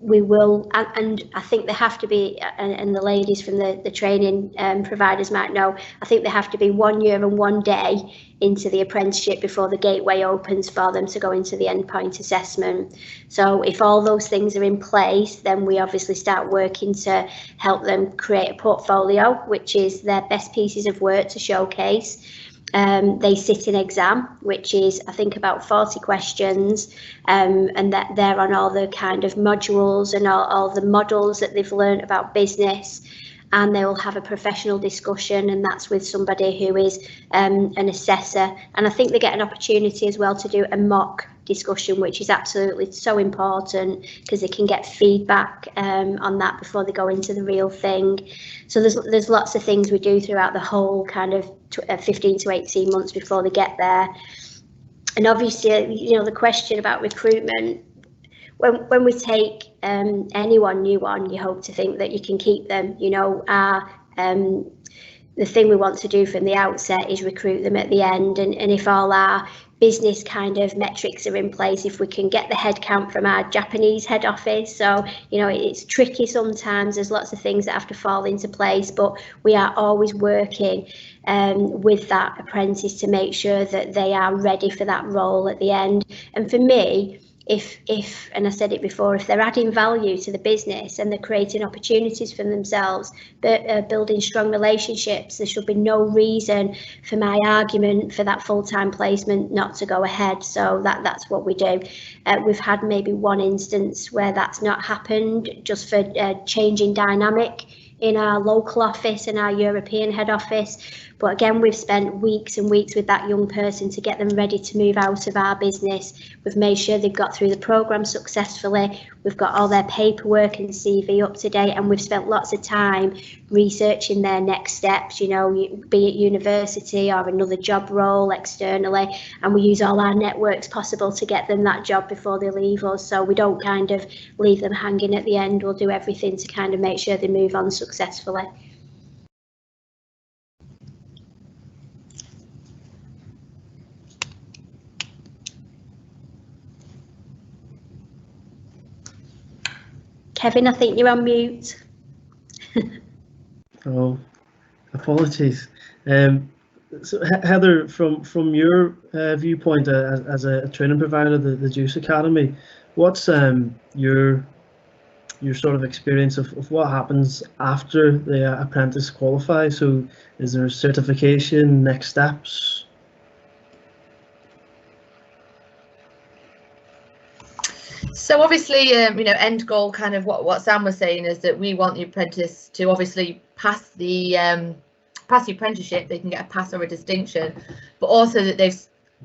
we will, and I think they have to be, and the ladies from the training providers might know, I think they have to be 1 year and 1 day into the apprenticeship before the gateway opens for them to go into the endpoint assessment. So if all those things are in place, then we obviously start working to help them create a portfolio, which is their best pieces of work to showcase. They sit an exam, which is I think about 40 questions, and that they're on all the kind of modules and all the models that they've learned about business, and they will have a professional discussion, and that's with somebody who is an assessor, and I think they get an opportunity as well to do a mock discussion, which is absolutely so important because they can get feedback on that before they go into the real thing. So there's lots of things we do throughout the whole kind of 15 to 18 months before they get there. And obviously, you know, the question about recruitment, when we take anyone new on, you hope to think that you can keep them. You know, the thing we want to do from the outset is recruit them at the end, and if all our business kind of metrics are in place, if we can get the headcount from our Japanese head office. So, you know, it's tricky sometimes, there's lots of things that have to fall into place, but we are always working with that apprentice to make sure that they are ready for that role at the end. And for me, if, and I said it before, if they're adding value to the business and they're creating opportunities for themselves, but building strong relationships, there should be no reason for my argument for that full-time placement not to go ahead. So that's what we do. We've had maybe one instance where that's not happened, just for changing dynamic in our local office and our European head office. But again, we've spent weeks and weeks with that young person to get them ready to move out of our business. We've made sure they've got through the programme successfully. We've got all their paperwork and CV up to date, and we've spent lots of time researching their next steps, you know, be it university or another job role externally, and we use all our networks possible to get them that job before they leave us. So we don't kind of leave them hanging at the end. We'll do everything to kind of make sure they move on successfully. Kevin, I think you're on mute. Oh, apologies. So Heather, from your viewpoint as a training provider, the Juice Academy, what's your sort of experience of what happens after the apprentice qualifies? So is there a certification, next steps? So obviously, end goal, kind of what Sam was saying, is that we want the apprentice to obviously pass the apprenticeship. They can get a pass or a distinction, but also that they've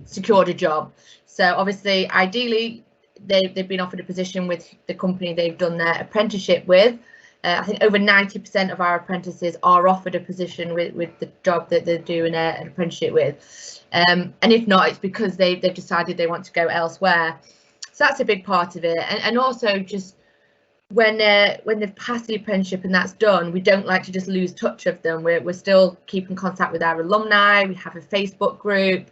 secured a job. So obviously, ideally, they've been offered a position with the company they've done their apprenticeship with. I think over 90% of our apprentices are offered a position with the job that they're doing an apprenticeship with, and if not, it's because they've decided they want to go elsewhere. So that's a big part of it, and also just when they've passed the apprenticeship and that's done, we don't like to just lose touch of them. We're still keeping contact with our alumni. We have a Facebook group.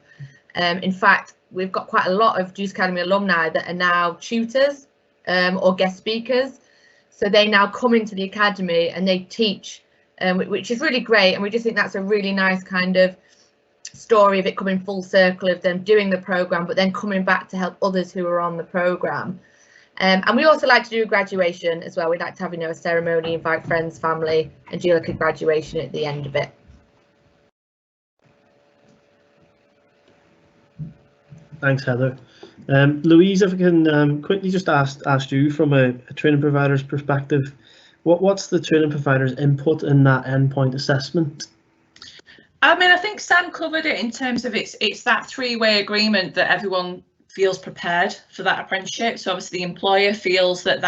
In fact, we've got quite a lot of Juice Academy alumni that are now tutors or guest speakers. So they now come into the academy and they teach, which is really great. And we just think that's a really nice kind of story of it coming full circle, of them doing the programme, but then coming back to help others who are on the programme. And we also like to do a graduation as well. We'd like to have, a ceremony, invite friends, family, and do like a graduation at the end of it. Thanks, Heather. Louise, if I can quickly just ask you from a training provider's perspective, what's the training provider's input in that endpoint assessment? I mean, I think Sam covered it in terms of it's that three-way agreement that everyone feels prepared for that apprenticeship. So obviously the employer feels that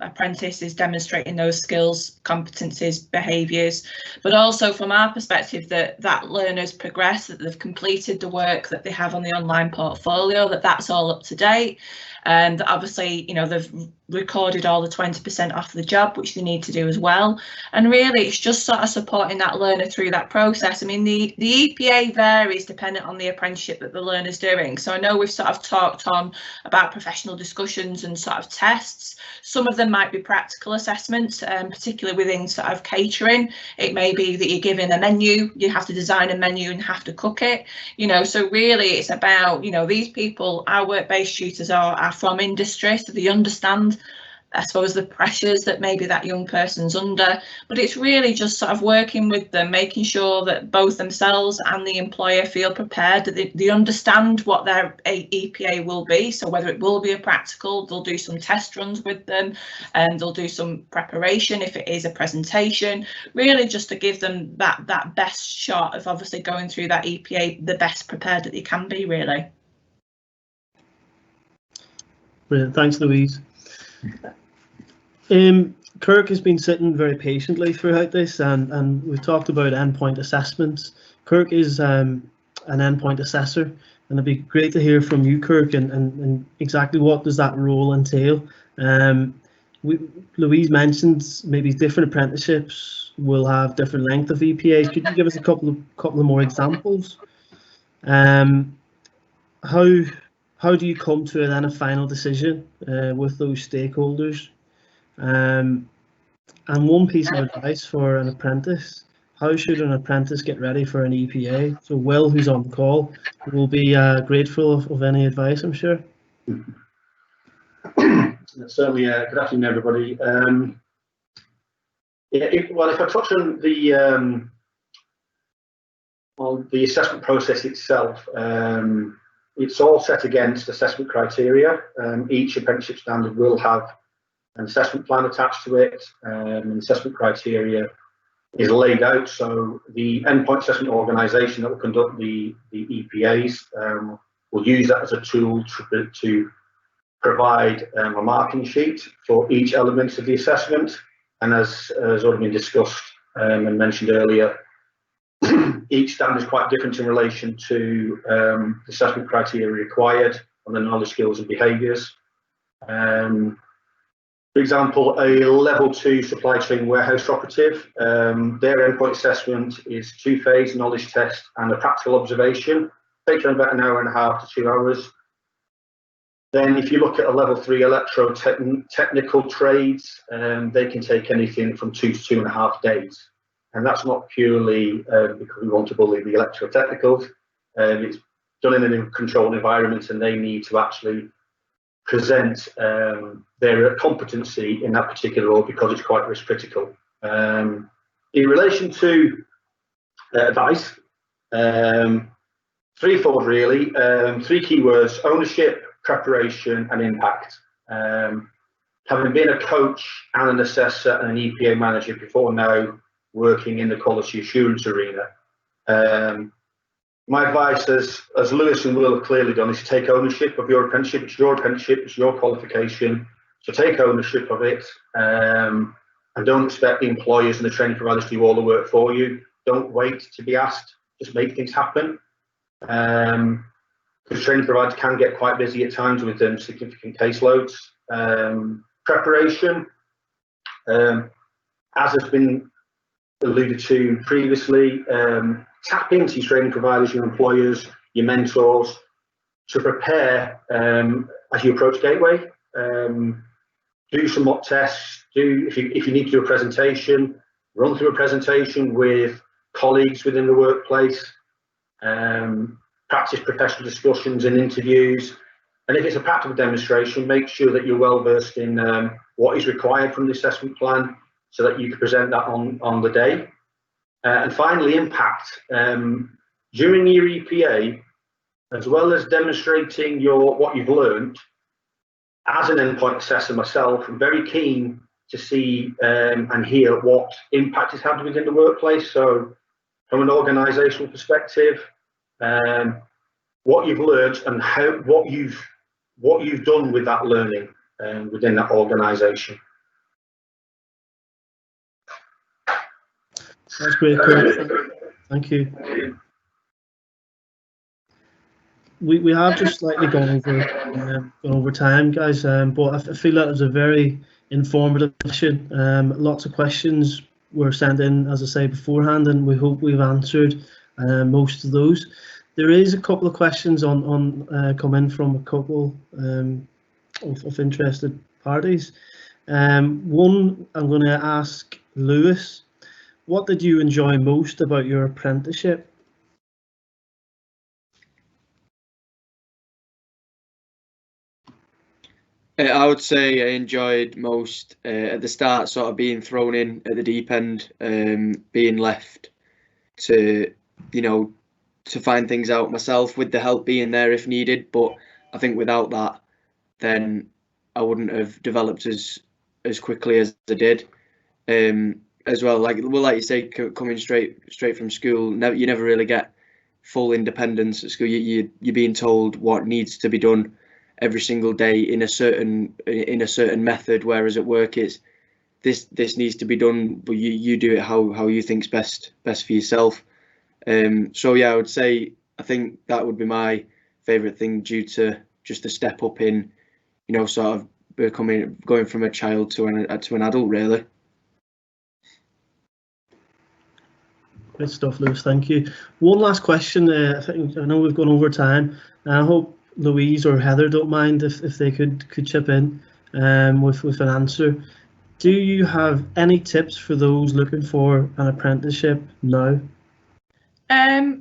apprentice is demonstrating those skills, competencies, behaviours, but also from our perspective that learners progress, that they've completed the work that they have on the online portfolio, that's all up to date, and that obviously they've recorded all the 20% off the job, which they need to do as well. And really it's just sort of supporting that learner through that process. I mean, the EPA varies dependent on the apprenticeship that the learner's doing. So I know we've sort of talked on about professional discussions and sort of tests. Some of them might be practical assessments, particularly within sort of catering. It may be that you're given a menu, you have to design a menu and have to cook it, so really it's about, these people, our work-based tutors are from industry, so they understand, I suppose, the pressures that maybe that young person's under, but it's really just sort of working with them, making sure that both themselves and the employer feel prepared, that they understand what their EPA will be. So whether it will be a practical, they'll do some test runs with them, and they'll do some preparation if it is a presentation, really just to give them that best shot of obviously going through that EPA the best prepared that they can be, really. Brilliant, thanks, Louise. Kirk has been sitting very patiently throughout this, and we've talked about endpoint assessments. Kirk is an endpoint assessor, and it'd be great to hear from you, Kirk, and exactly what does that role entail. Louise mentioned maybe different apprenticeships will have different length of EPAs. Could you give us a couple of more examples? How do you come to then a final decision with those stakeholders? And one piece of advice for an apprentice: how should an apprentice get ready for an EPA? So Will, who's on the call, will be grateful of any advice, I'm sure. Certainly, good afternoon, everybody. If I touch on the assessment process itself, it's all set against assessment criteria. Each apprenticeship standard will have an assessment plan attached to it, and assessment criteria is laid out. So the endpoint assessment organisation that will conduct the EPAs will use that as a tool to provide a marking sheet for each element of the assessment. And as has already been discussed and mentioned earlier, each standard is quite different in relation to the assessment criteria required on the knowledge, skills and behaviours. For example, a level 2 supply chain warehouse operative, their endpoint assessment is 2-phase knowledge test and a practical observation. Takes around about an hour and a half to 2 hours. Then if you look at a level 3 electro-technical trades, they can take anything from 2 to 2.5 days. And that's not purely because we want to bully the electro-technicals. It's done in a controlled environment, and they need to actually present their competency in that particular role because it's quite risk critical. In relation to advice, threefold really, 3 keywords: ownership, preparation and impact. Having been a coach and an assessor and an EPA manager before now, working in the quality assurance arena, my advice, as Lewis and Will have clearly done, is to take ownership of your apprenticeship. It's your apprenticeship, it's your qualification, so take ownership of it, and don't expect the employers and the training providers to do all the work for you. Don't wait to be asked, just make things happen. Because training providers can get quite busy at times with significant caseloads. Preparation, as has been alluded to previously, tap into your training providers, your employers, your mentors to prepare as you approach Gateway. Do some mock tests. If you need to do a presentation, run through a presentation with colleagues within the workplace. Practice professional discussions and interviews, and if it's a practical demonstration, make sure that you're well versed in what is required from the assessment plan so that you can present that on the day. And finally, impact. During your EPA, as well as demonstrating what you've learned, as an endpoint assessor myself, I'm very keen to see and hear what impact it's had within the workplace. So from an organisational perspective, what you've learned and what you've done with that learning within that organisation. That's great, Chris. Thank you. We have just slightly gone over time, guys, but I feel that it was a very informative session. Lots of questions were sent in, as I say, beforehand, and we hope we've answered most of those. There is a couple of questions come in from a couple of interested parties. One, I'm going to ask Lewis, what did you enjoy most about your apprenticeship? I would say I enjoyed most at the start, sort of being thrown in at the deep end, being left to, to find things out myself, with the help being there if needed. But I think without that, then I wouldn't have developed as quickly as I did. As well, like you say, coming straight from school, you never really get full independence at school. You're being told what needs to be done every single day in a certain method, whereas at work it's this needs to be done, but you do it how you think's best for yourself. So yeah, I would say I think that would be my favourite thing, due to just the step up in, sort of going from a child to an adult, really. Good stuff, Lewis. Thank you. One last question. I know we've gone over time, and I hope Louise or Heather don't mind if they could chip in with an answer. Do you have any tips for those looking for an apprenticeship now?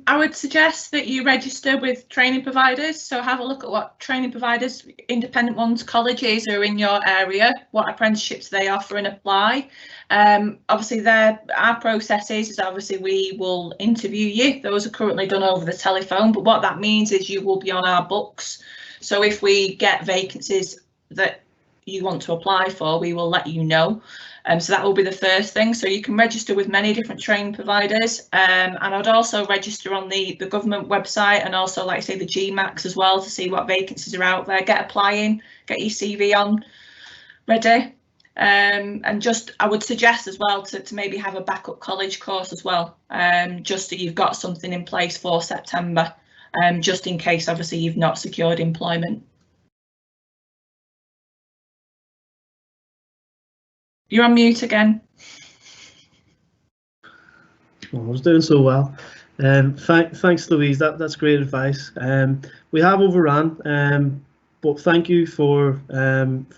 I would suggest that you register with training providers. So have a look at what training providers, independent ones, colleges are in your area, what apprenticeships they offer, and apply. Obviously our process is obviously we will interview you. Those are currently done over the telephone, but what that means is you will be on our books. So if we get vacancies that you want to apply for, we will let you know. So that will be the first thing. So you can register with many different training providers, and I'd also register on the government website, and also, like I say, the GMAX as well, to see what vacancies are out there. Get applying, get your CV on ready, and just I would suggest as well to maybe have a backup college course as well, just so you've got something in place for September, just in case obviously you've not secured employment. You're on mute again. Oh, I was doing so well. Thanks, Louise. That's great advice. We have overrun. But thank you for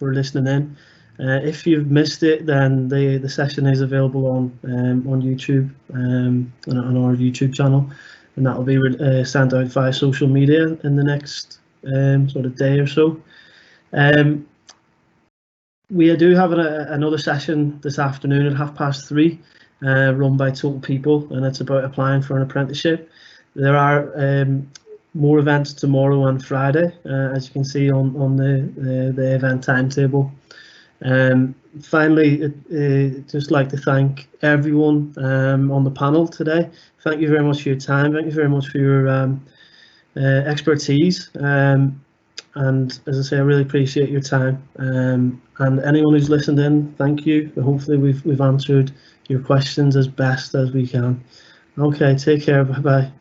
listening in. If you've missed it, then the session is available on YouTube, on our YouTube channel, and that will be sent out via social media in the next sort of day or so. We do have another session this afternoon at 3:30, run by Total People, and it's about applying for an apprenticeship. There are more events tomorrow and Friday, as you can see on the event timetable. Finally, just like to thank everyone on the panel today. Thank you very much for your time. Thank you very much for your expertise. And as I say, I really appreciate your time. And anyone who's listened in, thank you. Hopefully we've answered your questions as best as we can. Okay, take care. Bye bye.